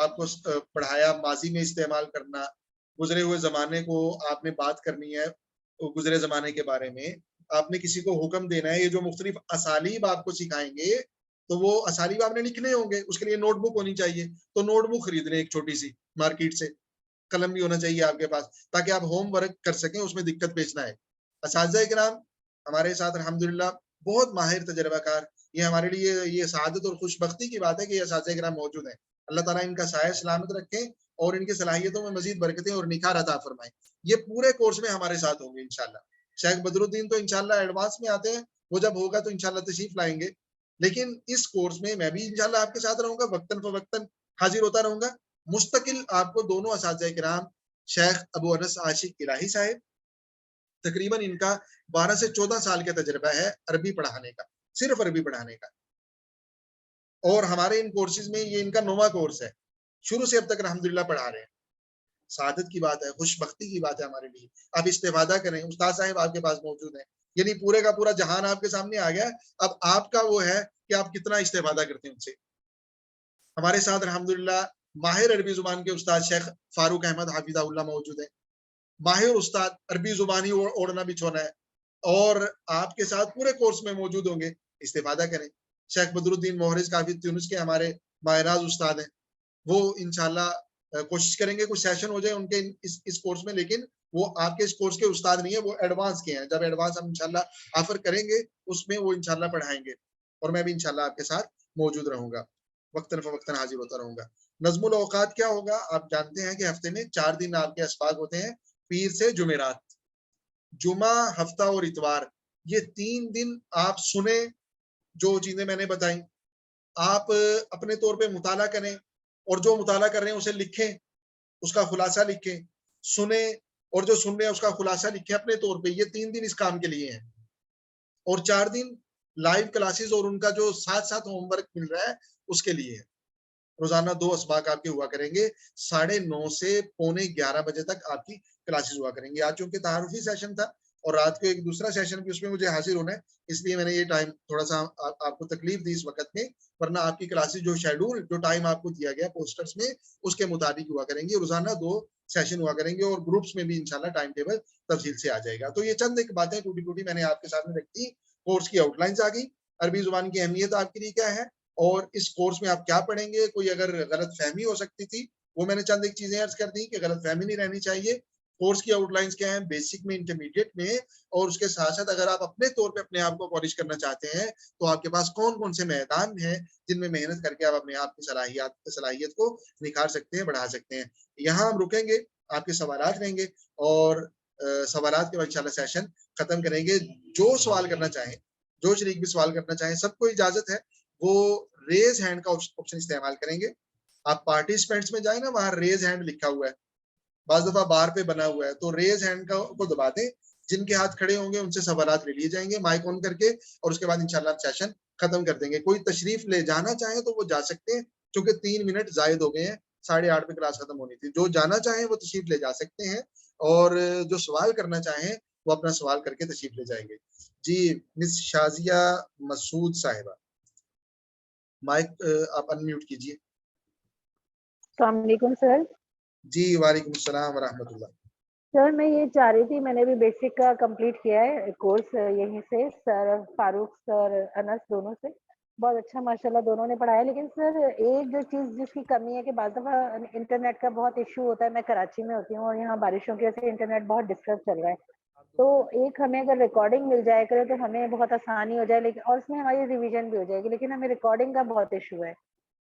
آپ کو پڑھایا ماضی میں استعمال کرنا, گزرے ہوئے زمانے کو آپ نے بات کرنی ہے, گزرے زمانے کے بارے میں آپ نے کسی کو حکم دینا ہے, یہ جو مختلف اسالیب آپ کو سکھائیں گے تو وہ اسالیب آپ نے لکھنے ہوں گے, اس کے لیے نوٹ بک ہونی چاہیے, تو نوٹ بک خرید لیں ایک چھوٹی سی مارکیٹ سے, قلم بھی ہونا چاہیے آپ کے پاس تاکہ آپ ہوم ورک کر سکیں, اس میں دقت پیش نہ ہے. اساتذہ کرام ہمارے ساتھ الحمدللہ بہت ماہر تجربہ کار, یہ ہمارے لیے یہ سعادت اور خوش بختی کی بات ہے کہ یہ اساتذہ کرام موجود ہیں. اللہ تعالیٰ ان کا سایہ سلامت رکھیں اور ان کی صلاحیتوں میں مزید برکتیں اور نکھار عطا فرمائیں. یہ پورے کورس میں ہمارے ساتھ ہوں گے انشاءاللہ. شیخ بدر الدین تو انشاءاللہ ایڈوانس میں آتے ہیں, وہ جب ہوگا تو انشاءاللہ تشریف لائیں گے, لیکن اس کورس میں بھی انشاءاللہ آپ کے ساتھ رہوں گا, وقتاً فوقتاً حاضر ہوتا رہوں گا. مستقل آپ کو دونوں اساتذہ کرام شیخ ابو انس عاشق الہی صاحب, تقریباً ان کا 12 سے 14 سال کا تجربہ ہے عربی پڑھانے کا, صرف عربی پڑھانے کا, اور ہمارے ان کورسز میں یہ ان کا 9واں کورس ہے, شروع سے اب تک الحمدللہ پڑھا رہے ہیں. سعادت کی بات ہے, خوش بختی کی بات ہے ہمارے لیے. آپ استفادہ کریں, استاد صاحب آپ کے پاس موجود ہیں, یعنی پورے کا پورا جہان آپ کے سامنے آ گیا, اب آپ کا وہ ہے کہ آپ کتنا استفادہ کرتے ہیں ان سے. ہمارے ساتھ الحمدللہ ماہر عربی زبان کے استاد شیخ فاروق احمد حافظہ اللہ موجود ہیں, ماہر استاد, عربی زبانی اوڑھنا بچھونا ہے, اور آپ کے ساتھ پورے کورس میں موجود ہوں گے. استفادہ کریں. شیخ بدر الدین محرز کافی تیونس کے ہمارے ماہراز استاد ہیں, وہ انشاءاللہ کوشش کریں گے کچھ سیشن ہو جائے ان کے اس کورس میں, لیکن وہ آپ کے اس کورس کے استاد نہیں ہیں, وہ ایڈوانس کے ہیں. جب ایڈوانس ہم انشاءاللہ آفر کریں گے اس میں وہ انشاءاللہ پڑھائیں گے, اور میں بھی انشاءاللہ آپ کے ساتھ موجود رہوں گا, وقتاً فوقتاً حاضر ہوتا رہوں گا. نظم الاوقات کیا ہوگا, آپ جانتے ہیں کہ ہفتے میں 4 دن آپ کے اسباق ہوتے ہیں, پیر سے جمعرات, جمعہ, ہفتہ اور اتوار, یہ 3 دن آپ سنیں جو چیزیں میں نے بتائیں, آپ اپنے طور پہ مطالعہ کریں, اور جو مطالعہ کر رہے ہیں اسے لکھیں, اس کا خلاصہ لکھیں, سنیں اور جو سن رہے ہیں اس کا خلاصہ لکھیں اپنے طور پہ. یہ 3 دن اس کام کے لیے ہیں, اور 4 دن لائیو کلاسز اور ان کا جو ساتھ ساتھ ہوم ورک مل رہا ہے اس کے لیے ہے. روزانہ 2 اسباق آپ کے ہوا کریں گے, 9:30 سے 10:45 بجے تک آپ کی کلاسز ہوا کریں گے. آج چونکہ تعارفی سیشن تھا اور رات کو ایک دوسرا سیشن بھی, اس میں مجھے حاضر ہونا ہے, اس لیے میں نے یہ ٹائم تھوڑا سا آپ کو تکلیف دی اس وقت میں, ورنہ آپ کی کلاسز جو شیڈول, جو ٹائم آپ کو دیا گیا پوسٹرز میں, اس کے مطابق ہوا کریں گے. روزانہ 2 سیشن ہوا کریں گے, اور گروپس میں بھی انشاءاللہ ٹائم ٹیبل تفصیل سے آ جائے گا. تو یہ چند ایک باتیں ٹوٹی ٹوٹی میں نے آپ کے سامنے رکھ دی. کورس کی آؤٹ لائنز آ گئی, عربی زبان کی اہمیت آپ کے لیے کیا ہے, اور اس کورس میں آپ کیا پڑھیں گے. کوئی اگر غلط فہمی ہو سکتی تھی وہ میں نے چند ایک چیزیں عرض کر دی کہ غلط فہمی نہیں رہنی چاہیے. کورس کی آؤٹ لائنز کیا ہیں, بیسک میں, انٹرمیڈیٹ میں, اور اس کے ساتھ ساتھ اگر آپ اپنے طور پہ اپنے آپ کو پالش کرنا چاہتے ہیں تو آپ کے پاس کون کون سے میدان ہیں جن میں محنت کر کے آپ اپنے آپ کی صلاحیت کو نکھار سکتے ہیں, بڑھا سکتے ہیں. یہاں ہم رکیں گے, آپ کے سوالات رہیں گے, اور سوالات کے بعد انشاءاللہ سیشن ختم کریں گے. جو سوال کرنا چاہیں, جو شریک بھی سوال کرنا چاہیں, سب کو اجازت ہے وہ ریز ہینڈ کا آپشن استعمال کریں گے. آپ پارٹیسپینٹس میں جائیں نا, وہاں ریز ہینڈ لکھا ہوا ہے, بعض دفعہ باہر پہ بنا ہوا ہے, تو ریز ہینڈ کو دبا دیں. جن کے ہاتھ کھڑے ہوں گے ان سے سوالات لے لیے جائیں گے مائک آن کر کے, اور اس کے بعد انشاءاللہ سیشن ختم کر دیں گے. کوئی تشریف لے جانا چاہیں تو وہ جا سکتے ہیں, چونکہ 3 منٹ زائد ہو گئے ہیں, 8:30 پہ کلاس ختم ہونی تھی. جو جانا چاہیں وہ تشریف لے جا سکتے ہیں, اور جو سوال کرنا چاہیں وہ اپنا سوال کر کے تشریف لے جائیں گے. جی مس شازیہ مسعود صاحبہ, مائک آپ ان میوٹ کیجیے. السلام علیکم سر. جی وعلیکم السلام ورحمۃ اللہ. سر میں یہ چاہ رہی تھی, میں نے بھی بیسک کا کمپلیٹ کیا ہے کورس یہیں سے, سر فاروق سر انس دونوں سے, بہت اچھا ماشاءاللہ دونوں نے پڑھایا. لیکن سر ایک جو چیز جس کی کمی ہے کہ بعض دفعہ انٹرنیٹ کا بہت ایشو ہوتا ہے. میں کراچی میں ہوتی ہوں اور یہاں بارشوں کی وجہ سے انٹرنیٹ بہت ڈسٹرب چل رہا ہے, تو ایک ہمیں اگر ریکارڈنگ مل جائے کرے تو ہمیں بہت آسانی ہو جائے, لیکن اور اس میں ہماری ریویژن بھی ہو جائے گی, لیکن ہمیں ریکارڈنگ کا بہت ایشو ہے.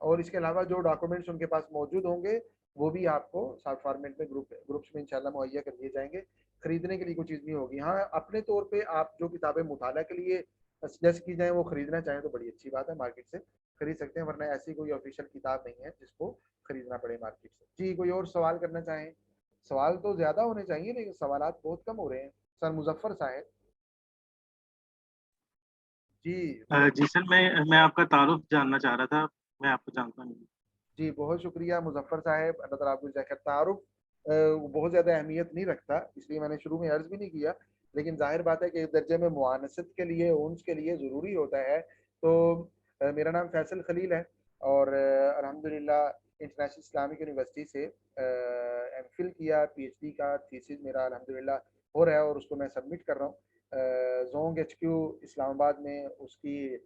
اور اس کے علاوہ جو ڈاکومنٹس ان کے پاس موجود ہوں گے وہ بھی آپ کو سافٹ فارمیٹ میں گروپس میں انشاءاللہ مہیا کر دیے جائیں گے. خریدنے کے لیے کوئی چیز نہیں ہوگی. ہاں اپنے طور پہ آپ جو کتابیں مطالعہ کے لیے سجیسٹ کی جائیں وہ خریدنا چاہیں تو بڑی اچھی بات ہے, مارکیٹ سے خرید سکتے ہیں, ورنہ ایسی کوئی آفیشیل کتاب نہیں ہے جس کو خریدنا پڑے مارکیٹ سے. جی کوئی اور سوال کرنا چاہیں؟ سوال تو زیادہ ہونے چاہیے لیکن سوالات بہت کم ہو رہے ہیں. سر مظفر صاحب. جی جی سر, میں آپ کا تعارف جاننا چاہ رہا تھا, میں آپ کو جانتا نہیں. جی بہت شکریہ مظفر صاحب, اللہ تعالیٰ آپ کو جزائے خیر. تعارف بہت زیادہ اہمیت نہیں رکھتا, اس لیے میں نے شروع میں عرض بھی نہیں کیا, لیکن ظاہر بات ہے کہ ایک درجے میں معانست کے لیے اونس کے لیے ضروری ہوتا ہے. تو میرا نام فیصل خلیل ہے اور الحمدللہ انٹرنیشنل اسلامک یونیورسٹی سے ایم فل کیا, پی ایچ ڈی کا تھیسس میرا الحمدللہ ہو رہا ہے اور اس کو میں سبمٹ کر رہا ہوں. زونگ ایچ کیو اسلام آباد میں اس کی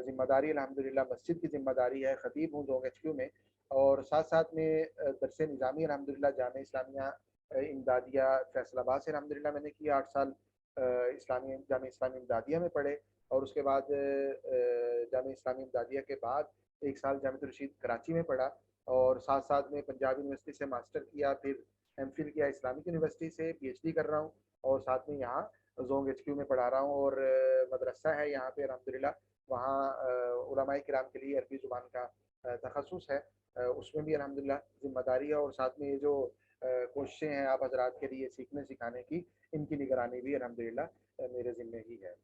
ذمہ داری الحمدللہ مسجد کی ذمہ داری ہے, خطیب ہوں زونگ ایچ کیو میں, اور ساتھ ساتھ میں درس نظامی الحمدللہ جامعہ اسلامیہ امدادیہ فیصل آباد سے الحمدللہ میں نے کیا. 8 سال جامعہ اسلامی امدادیہ میں پڑھے اور اس کے بعد جامعہ اسلامی امدادیہ کے بعد 1 سال جامعہ الرشید کراچی میں پڑھا اور ساتھ ساتھ میں پنجاب یونیورسٹی سے ماسٹر کیا, پھر ایم فل کیا اسلامک یونیورسٹی سے, پی ایچ ڈی کر رہا ہوں اور ساتھ میں یہاں زونگ ایچ کیو میں پڑھا رہا ہوں. اور مدرسہ ہے یہاں پہ الحمدللہ, وہاں علماء کرام کے لیے عربی زبان کا تخصص ہے, اس میں بھی الحمدللہ ذمہ داری ہے, اور ساتھ میں یہ جو کوششیں ہیں آپ حضرات کے لیے سیکھنے سکھانے کی, ان کی نگرانی بھی الحمدللہ میرے ذمہ ہی ہے.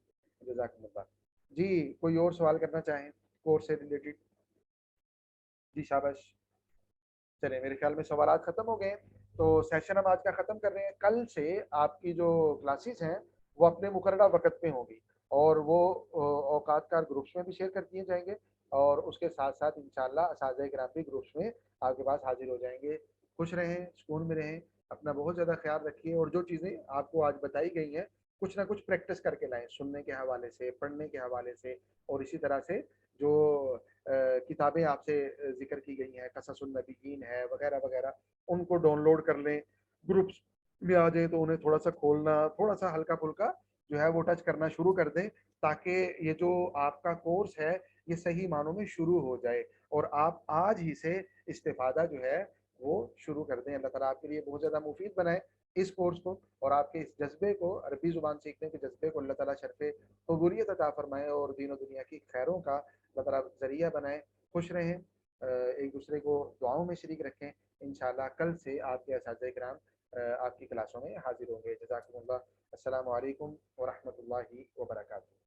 جزاکم اللہ. جی کوئی اور سوال کرنا چاہیں کورس سے ریلیٹڈ؟ جی شاباش. چلیں میرے خیال میں سوالات ختم ہو گئے ہیں, تو سیشن ہم آج کا ختم کر رہے ہیں. کل سے آپ کی جو کلاسز ہیں وہ اپنے مقررہ وقت پہ ہوں گی اور وہ اوقات کار گروپس میں بھی شیئر کر دیے جائیں گے, اور اس کے ساتھ ساتھ انشاءاللہ اساتذہ کرام بھی گروپس میں آپ کے پاس حاضر ہو جائیں گے. خوش رہیں, سکون میں رہیں, اپنا بہت زیادہ خیال رکھیے, اور جو چیزیں آپ کو آج بتائی گئی ہیں کچھ نہ کچھ پریکٹس کر کے لائیں, سننے کے حوالے سے, پڑھنے کے حوالے سے, اور اسی طرح سے جو کتابیں آپ سے ذکر کی گئی ہیں, قصص النبیین ہے وغیرہ وغیرہ, ان کو ڈاؤن لوڈ کر لیں. گروپس میں آ جائیں تو انہیں تھوڑا سا کھولنا, تھوڑا سا ہلکا پھلکا جو ہے وہ ٹچ کرنا شروع کر دیں, تاکہ یہ جو آپ کا کورس ہے یہ صحیح معنوں میں شروع ہو جائے اور آپ آج ہی سے استفادہ جو ہے وہ شروع کر دیں. اللہ تعالیٰ آپ کے لیے بہت زیادہ مفید بنائے اس کورس کو, اور آپ کے اس جذبے کو, عربی زبان سیکھنے کے جذبے کو اللہ تعالیٰ شرف قبولیت عطا فرمائے اور دین و دنیا کی خیروں کا اللہ تعالیٰ ذریعہ بنائے. خوش رہیں, ایک دوسرے کو دعاؤں میں شریک رکھیں. انشاءاللہ کل سے آپ کے اساتذہ کرام آپ کی کلاسوں میں حاضر ہوں گے. جزاکم اللہ. السلام علیکم ورحمۃ اللہ وبرکاتہ.